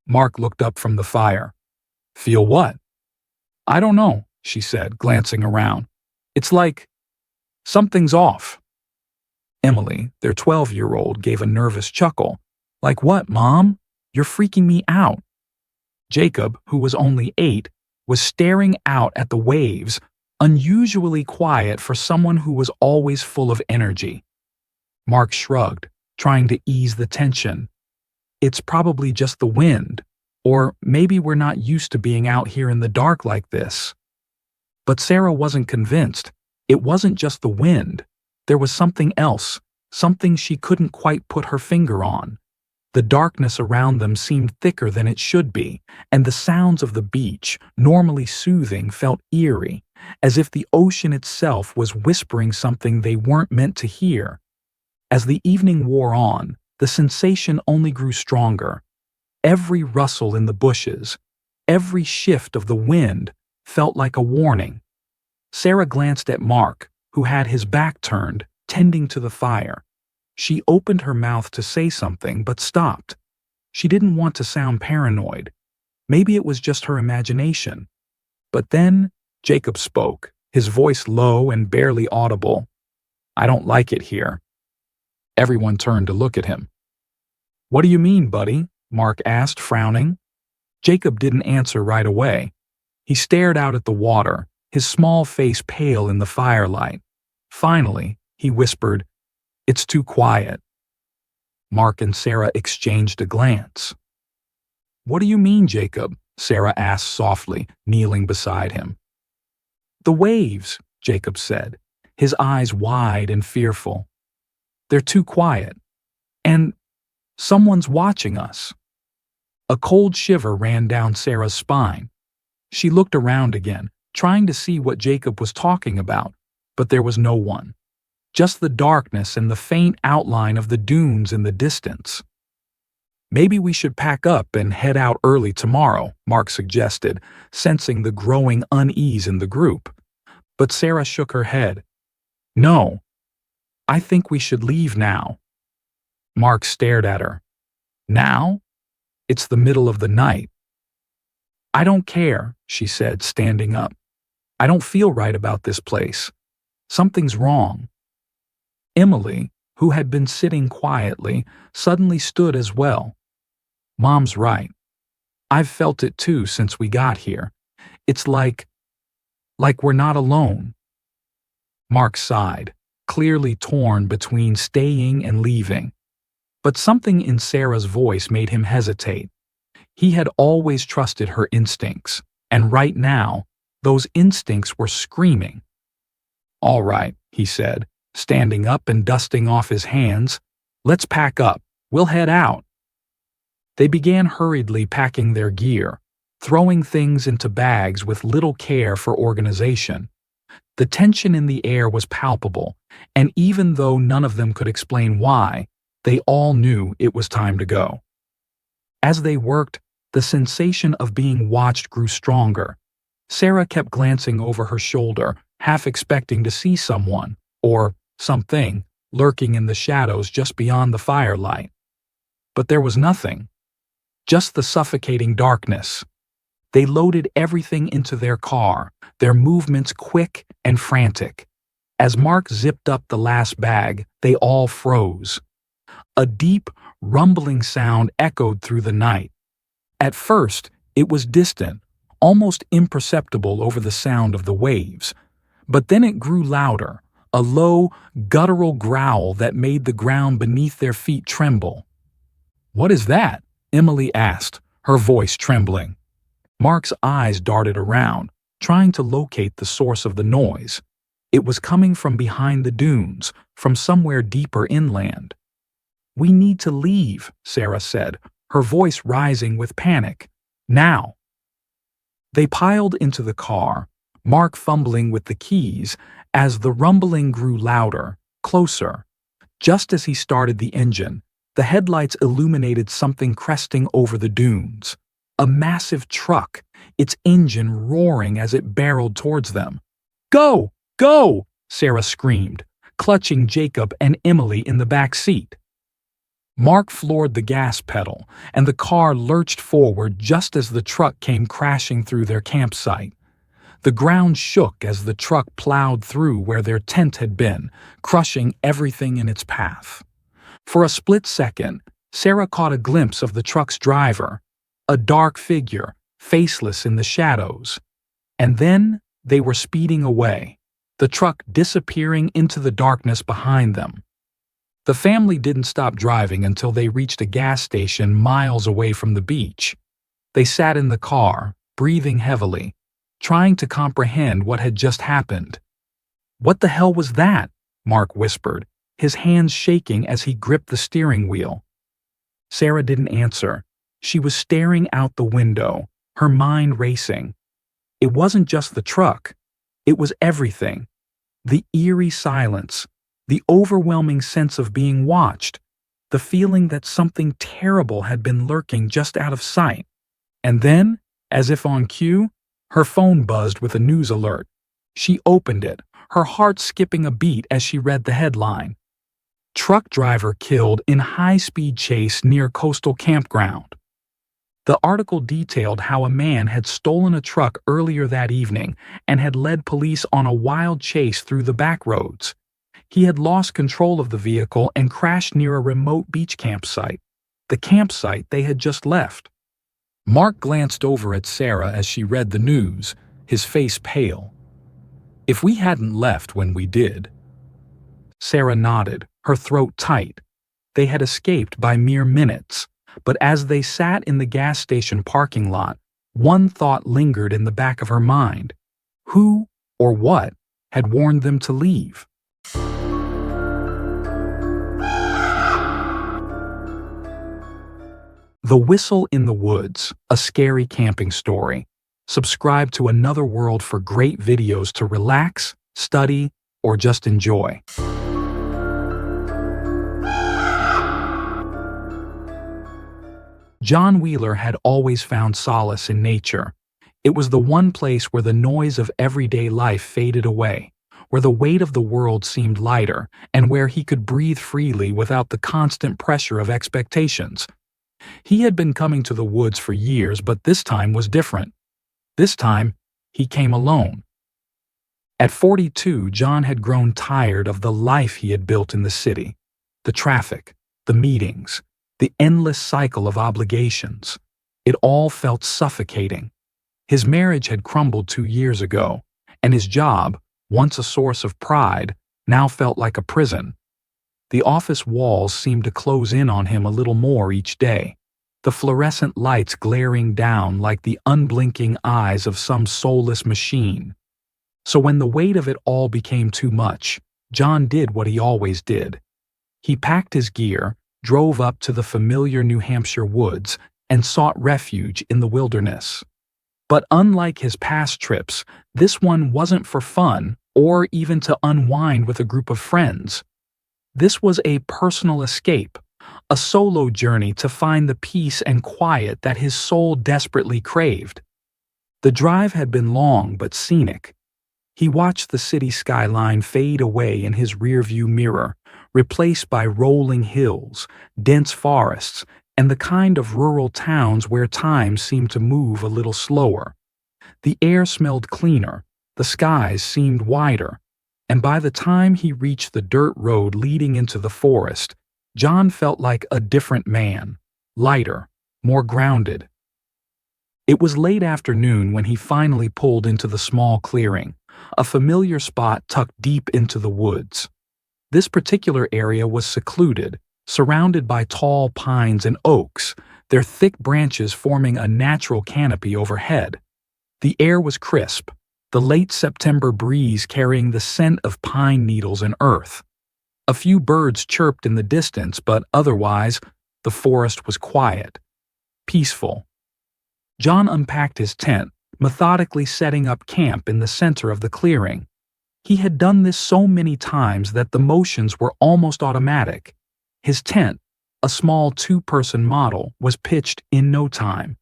Mark looked up from the fire. "Feel what?" "I don't know," she said, glancing around. "It's like something's off." Emily, their 12-year-old, gave a nervous chuckle. "Like what, Mom? You're freaking me out." Jacob, who was only 8, was staring out at the waves, unusually quiet for someone who was always full of energy. Mark shrugged, trying to ease the tension. "It's probably just the wind, or maybe we're not used to being out here in the dark like this." But Sarah wasn't convinced. It wasn't just the wind. There was something else, something she couldn't quite put her finger on. The darkness around them seemed thicker than it should be, and the sounds of the beach, normally soothing, felt eerie, as if the ocean itself was whispering something they weren't meant to hear. As the evening wore on, the sensation only grew stronger. Every rustle in the bushes, every shift of the wind felt like a warning. Sarah glanced at Mark, who had his back turned, tending to the fire. She opened her mouth to say something, but stopped. She didn't want to sound paranoid. Maybe it was just her imagination. But then Jacob spoke, his voice low and barely audible. "I don't like it here." Everyone turned to look at him. "What do you mean, buddy?" Mark asked, frowning. Jacob didn't answer right away. He stared out at the water, his small face pale in the firelight. Finally, he whispered, "It's too quiet." Mark and Sarah exchanged a glance. "What do you mean, Jacob?" Sarah asked softly, kneeling beside him. "The waves," Jacob said, his eyes wide and fearful. "They're too quiet. And someone's watching us." A cold shiver ran down Sarah's spine. She looked around again, trying to see what Jacob was talking about, but there was no one. Just the darkness and the faint outline of the dunes in the distance. "Maybe we should pack up and head out early tomorrow," Mark suggested, sensing the growing unease in the group. But Sarah shook her head. "No, I think we should leave now." Mark stared at her. "Now? It's the middle of the night." "I don't care," she said, standing up. "I don't feel right about this place. Something's wrong." Emily, who had been sitting quietly, suddenly stood as well. "Mom's right. I've felt it too since we got here. It's like we're not alone." Mark sighed, clearly torn between staying and leaving. But something in Sarah's voice made him hesitate. He had always trusted her instincts, and right now, those instincts were screaming. "All right," he said, standing up and dusting off his hands. "Let's pack up. We'll head out." They began hurriedly packing their gear, throwing things into bags with little care for organization. The tension in the air was palpable, and even though none of them could explain why, they all knew it was time to go. As they worked, the sensation of being watched grew stronger. Sarah kept glancing over her shoulder, half expecting to see someone, or something, lurking in the shadows just beyond the firelight. But there was nothing. Just the suffocating darkness. They loaded everything into their car, their movements quick and frantic. As Mark zipped up the last bag, they all froze. A deep, rumbling sound echoed through the night. At first, it was distant, almost imperceptible over the sound of the waves. But then it grew louder, a low, guttural growl that made the ground beneath their feet tremble. "What is that?" Emily asked, her voice trembling. Mark's eyes darted around, trying to locate the source of the noise. It was coming from behind the dunes, from somewhere deeper inland. "We need to leave," Sarah said, her voice rising with panic. "Now." They piled into the car, Mark fumbling with the keys, as the rumbling grew louder, closer. Just as he started the engine, the headlights illuminated something cresting over the dunes. A massive truck, its engine roaring as it barreled towards them. "Go! Go!" Sarah screamed, clutching Jacob and Emily in the back seat. Mark floored the gas pedal, and the car lurched forward just as the truck came crashing through their campsite. The ground shook as the truck plowed through where their tent had been, crushing everything in its path. For a split second, Sarah caught a glimpse of the truck's driver, a dark figure, faceless in the shadows. And then they were speeding away, the truck disappearing into the darkness behind them. The family didn't stop driving until they reached a gas station miles away from the beach. They sat in the car, breathing heavily, trying to comprehend what had just happened. "What the hell was that?" Mark whispered, his hands shaking as he gripped the steering wheel. Sarah didn't answer. She was staring out the window, her mind racing. It wasn't just the truck. It was everything. The eerie silence, the overwhelming sense of being watched, the feeling that something terrible had been lurking just out of sight. And then, as if on cue, her phone buzzed with a news alert. She opened it, her heart skipping a beat as she read the headline. "Truck driver killed in high-speed chase near coastal campground." The article detailed how a man had stolen a truck earlier that evening and had led police on a wild chase through the back roads. He had lost control of the vehicle and crashed near a remote beach campsite, the campsite they had just left. Mark glanced over at Sarah as she read the news, his face pale. "If we hadn't left when we did." Sarah nodded, her throat tight. They had escaped by mere minutes, but as they sat in the gas station parking lot, one thought lingered in the back of her mind. Who, or what, had warned them to leave? The Whistle in the Woods, a scary camping story. Subscribe to Another World for great videos to relax, study, or just enjoy. John Wheeler had always found solace in nature. It was the one place where the noise of everyday life faded away, where the weight of the world seemed lighter, and where he could breathe freely without the constant pressure of expectations. He had been coming to the woods for years, but this time was different. This time, he came alone. At 42, John had grown tired of the life he had built in the city. The traffic, the meetings, the endless cycle of obligations. It all felt suffocating. His marriage had crumbled 2 years ago, and his job, once a source of pride, now felt like a prison. The office walls seemed to close in on him a little more each day, the fluorescent lights glaring down like the unblinking eyes of some soulless machine. So when the weight of it all became too much, John did what he always did. He packed his gear, drove up to the familiar New Hampshire woods, and sought refuge in the wilderness. But unlike his past trips, this one wasn't for fun or even to unwind with a group of friends. This was a personal escape, a solo journey to find the peace and quiet that his soul desperately craved. The drive had been long but scenic. He watched the city skyline fade away in his rearview mirror, replaced by rolling hills, dense forests, and the kind of rural towns where time seemed to move a little slower. The air smelled cleaner, the skies seemed wider, and by the time he reached the dirt road leading into the forest, John felt like a different man, lighter, more grounded. It was late afternoon when he finally pulled into the small clearing, a familiar spot tucked deep into the woods. This particular area was secluded, surrounded by tall pines and oaks, their thick branches forming a natural canopy overhead. The air was crisp, the late September breeze carrying the scent of pine needles and earth. A few birds chirped in the distance, but otherwise, the forest was quiet, peaceful. John unpacked his tent, methodically setting up camp in the center of the clearing. He had done this so many times that the motions were almost automatic. His tent, a small 2-person model, was pitched in no time.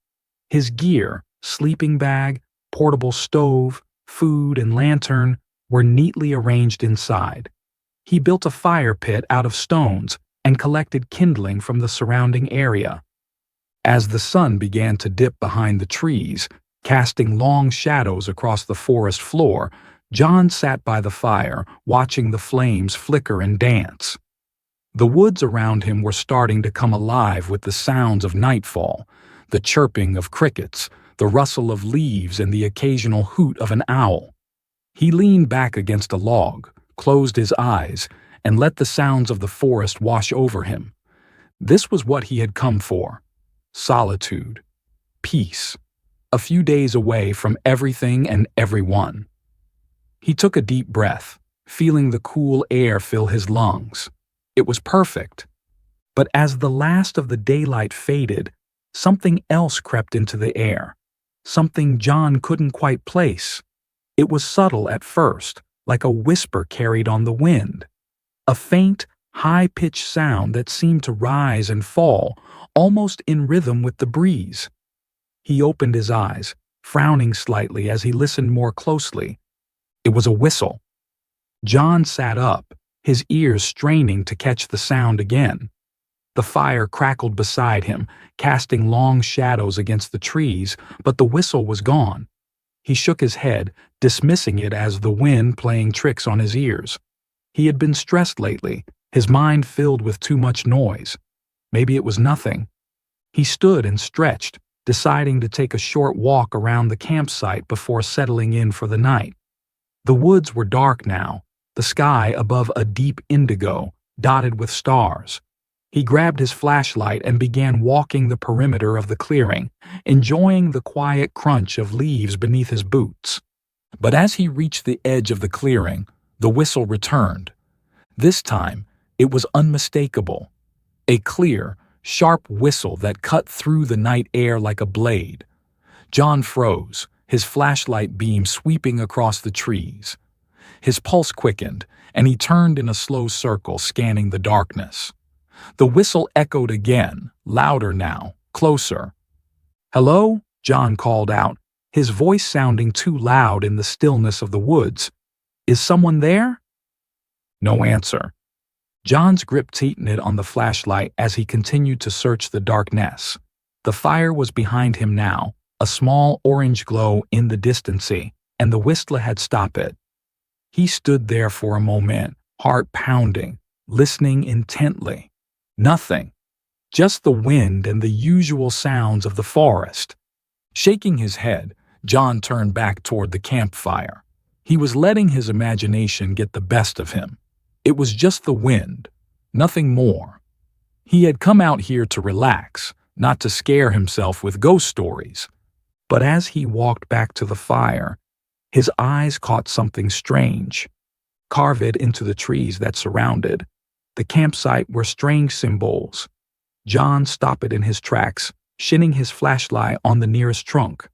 His gear, sleeping bag, portable stove, food, and lantern were neatly arranged inside. He built a fire pit out of stones and collected kindling from the surrounding area. As the sun began to dip behind the trees, casting long shadows across the forest floor, John sat by the fire, watching the flames flicker and dance. The woods around him were starting to come alive with the sounds of nightfall, the chirping of crickets, the rustle of leaves, and the occasional hoot of an owl. He leaned back against a log, closed his eyes, and let the sounds of the forest wash over him. This was what he had come for: solitude, peace, a few days away from everything and everyone. He took a deep breath, feeling the cool air fill his lungs. It was perfect. But as the last of the daylight faded, something else crept into the air, something John couldn't quite place. It was subtle at first, like a whisper carried on the wind. A faint, high-pitched sound that seemed to rise and fall, almost in rhythm with the breeze. He opened his eyes, frowning slightly as he listened more closely. It was a whistle. John sat up, his ears straining to catch the sound again. The fire crackled beside him, casting long shadows against the trees, but the whistle was gone. He shook his head, dismissing it as the wind playing tricks on his ears. He had been stressed lately, his mind filled with too much noise. Maybe it was nothing. He stood and stretched, deciding to take a short walk around the campsite before settling in for the night. The woods were dark now, the sky above a deep indigo, dotted with stars. He grabbed his flashlight and began walking the perimeter of the clearing, enjoying the quiet crunch of leaves beneath his boots. But as he reached the edge of the clearing, the whistle returned. This time, it was unmistakable. A clear, sharp whistle that cut through the night air like a blade. John froze, his flashlight beam sweeping across the trees. His pulse quickened, and he turned in a slow circle, scanning the darkness. The whistle echoed again, louder now, closer. "Hello?" John called out, his voice sounding too loud in the stillness of the woods. "Is someone there?" No answer. John's grip tightened on the flashlight as he continued to search the darkness. The fire was behind him now, a small orange glow in the distance, and the whistle had stopped it. He stood there for a moment, heart pounding, listening intently. Nothing. Just the wind and the usual sounds of the forest. Shaking his head, John turned back toward the campfire. He was letting his imagination get the best of him. It was just the wind, nothing more. He had come out here to relax, not to scare himself with ghost stories. But as he walked back to the fire, his eyes caught something strange. Carved into the trees that surrounded the campsite were strange symbols. John stopped it in his tracks, shining his flashlight on the nearest trunk.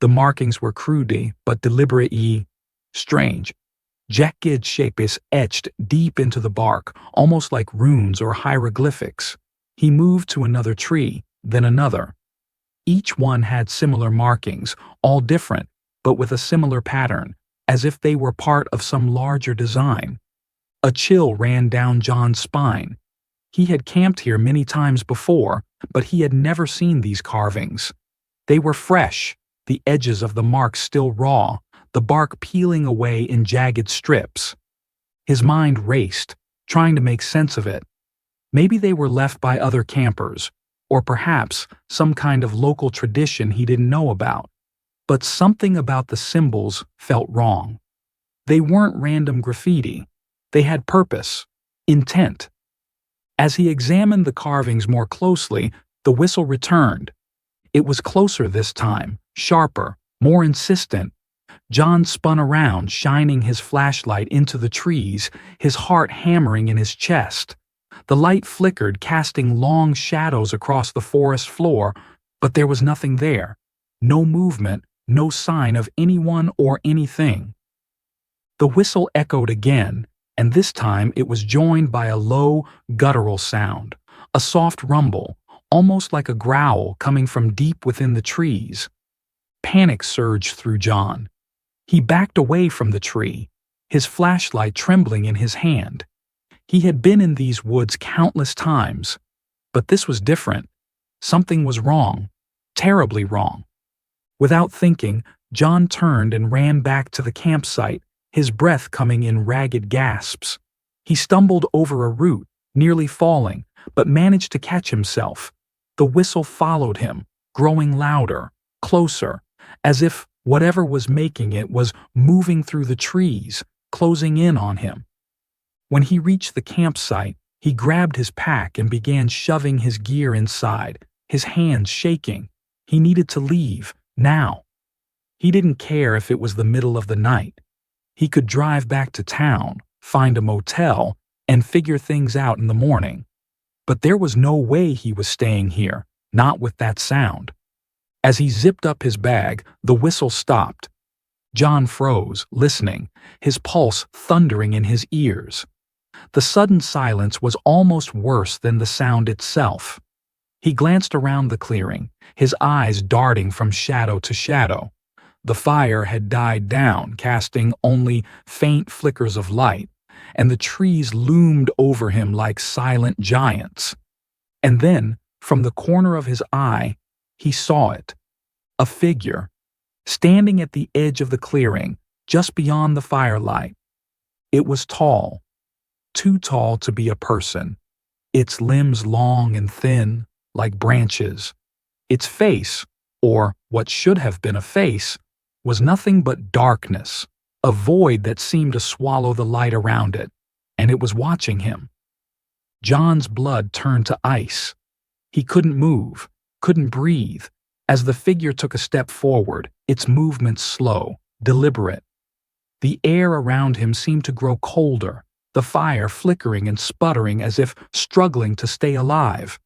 The markings were crude but deliberately strange. Jagged shapes etched deep into the bark, almost like runes or hieroglyphics. He moved to another tree, then another. Each one had similar markings, all different, but with a similar pattern, as if they were part of some larger design. A chill ran down John's spine. He had camped here many times before, but he had never seen these carvings. They were fresh, the edges of the marks still raw, the bark peeling away in jagged strips. His mind raced, trying to make sense of it. Maybe they were left by other campers, or perhaps some kind of local tradition he didn't know about. But something about the symbols felt wrong. They weren't random graffiti. They had purpose, intent. As he examined the carvings more closely, the whistle returned. It was closer this time, sharper, more insistent. John spun around, shining his flashlight into the trees, his heart hammering in his chest. The light flickered, casting long shadows across the forest floor, but there was nothing there. No movement, no sign of anyone or anything. The whistle echoed again, and this time it was joined by a low, guttural sound, a soft rumble, almost like a growl coming from deep within the trees. Panic surged through John. He backed away from the tree, his flashlight trembling in his hand. He had been in these woods countless times, but this was different. Something was wrong, terribly wrong. Without thinking, John turned and ran back to the campsite, his breath coming in ragged gasps. He stumbled over a root, nearly falling, but managed to catch himself. The whistle followed him, growing louder, closer, as if whatever was making it was moving through the trees, closing in on him. When he reached the campsite, he grabbed his pack and began shoving his gear inside, his hands shaking. He needed to leave, now. He didn't care if it was the middle of the night. He could drive back to town, find a motel, and figure things out in the morning. But there was no way he was staying here, not with that sound. As he zipped up his bag, the whistle stopped. John froze, listening, his pulse thundering in his ears. The sudden silence was almost worse than the sound itself. He glanced around the clearing, his eyes darting from shadow to shadow. The fire had died down, casting only faint flickers of light, and the trees loomed over him like silent giants. And then, from the corner of his eye, he saw it. A figure, standing at the edge of the clearing, just beyond the firelight. It was tall, too tall to be a person, its limbs long and thin, like branches. Its face, or what should have been a face, was nothing but darkness, a void that seemed to swallow the light around it, and it was watching him. John's blood turned to ice. He couldn't move, couldn't breathe. As the figure took a step forward, its movements slow, deliberate. The air around him seemed to grow colder, the fire flickering and sputtering as if struggling to stay alive.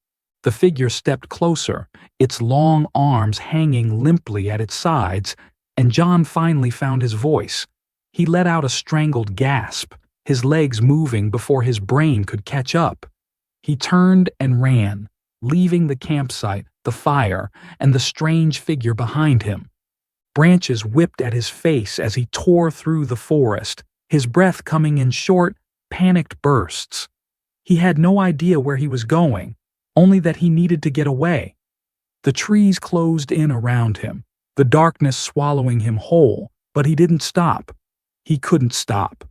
The figure stepped closer, its long arms hanging limply at its sides, and John finally found his voice. He let out a strangled gasp, his legs moving before his brain could catch up. He turned and ran, leaving the campsite, the fire, and the strange figure behind him. Branches whipped at his face as he tore through the forest, his breath coming in short, panicked bursts. He had no idea where he was going, only that he needed to get away. The trees closed in around him, the darkness swallowing him whole, but he didn't stop. He couldn't stop.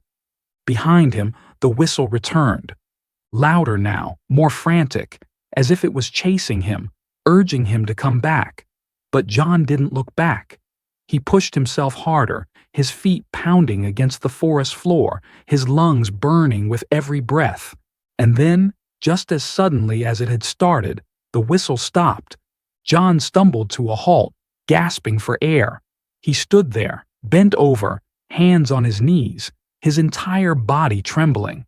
Behind him, the whistle returned. Louder now, more frantic, as if it was chasing him, urging him to come back. But John didn't look back. He pushed himself harder, his feet pounding against the forest floor, his lungs burning with every breath. And then, just as suddenly as it had started, the whistle stopped. John stumbled to a halt, gasping for air. He stood there, bent over, hands on his knees, his entire body trembling.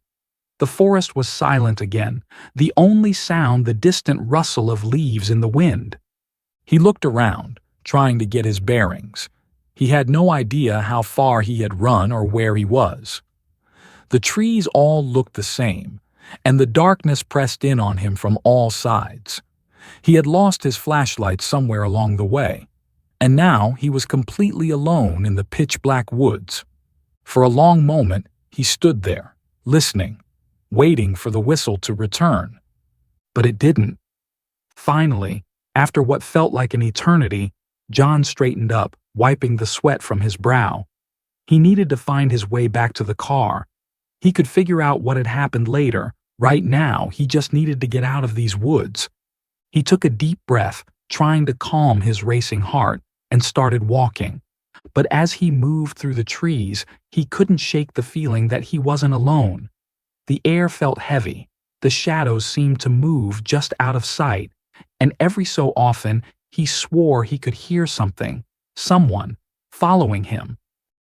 The forest was silent again, the only sound the distant rustle of leaves in the wind. He looked around, trying to get his bearings. He had no idea how far he had run or where he was. The trees all looked the same, and the darkness pressed in on him from all sides. He had lost his flashlight somewhere along the way, and now he was completely alone in the pitch-black woods. For a long moment, he stood there, listening, waiting for the whistle to return. But it didn't. Finally, after what felt like an eternity, John straightened up, wiping the sweat from his brow. He needed to find his way back to the car. He could figure out what had happened later. Right now, he just needed to get out of these woods. He took a deep breath, trying to calm his racing heart, and started walking. But as he moved through the trees, he couldn't shake the feeling that he wasn't alone. The air felt heavy, the shadows seemed to move just out of sight, and every so often he swore he could hear something, someone, following him,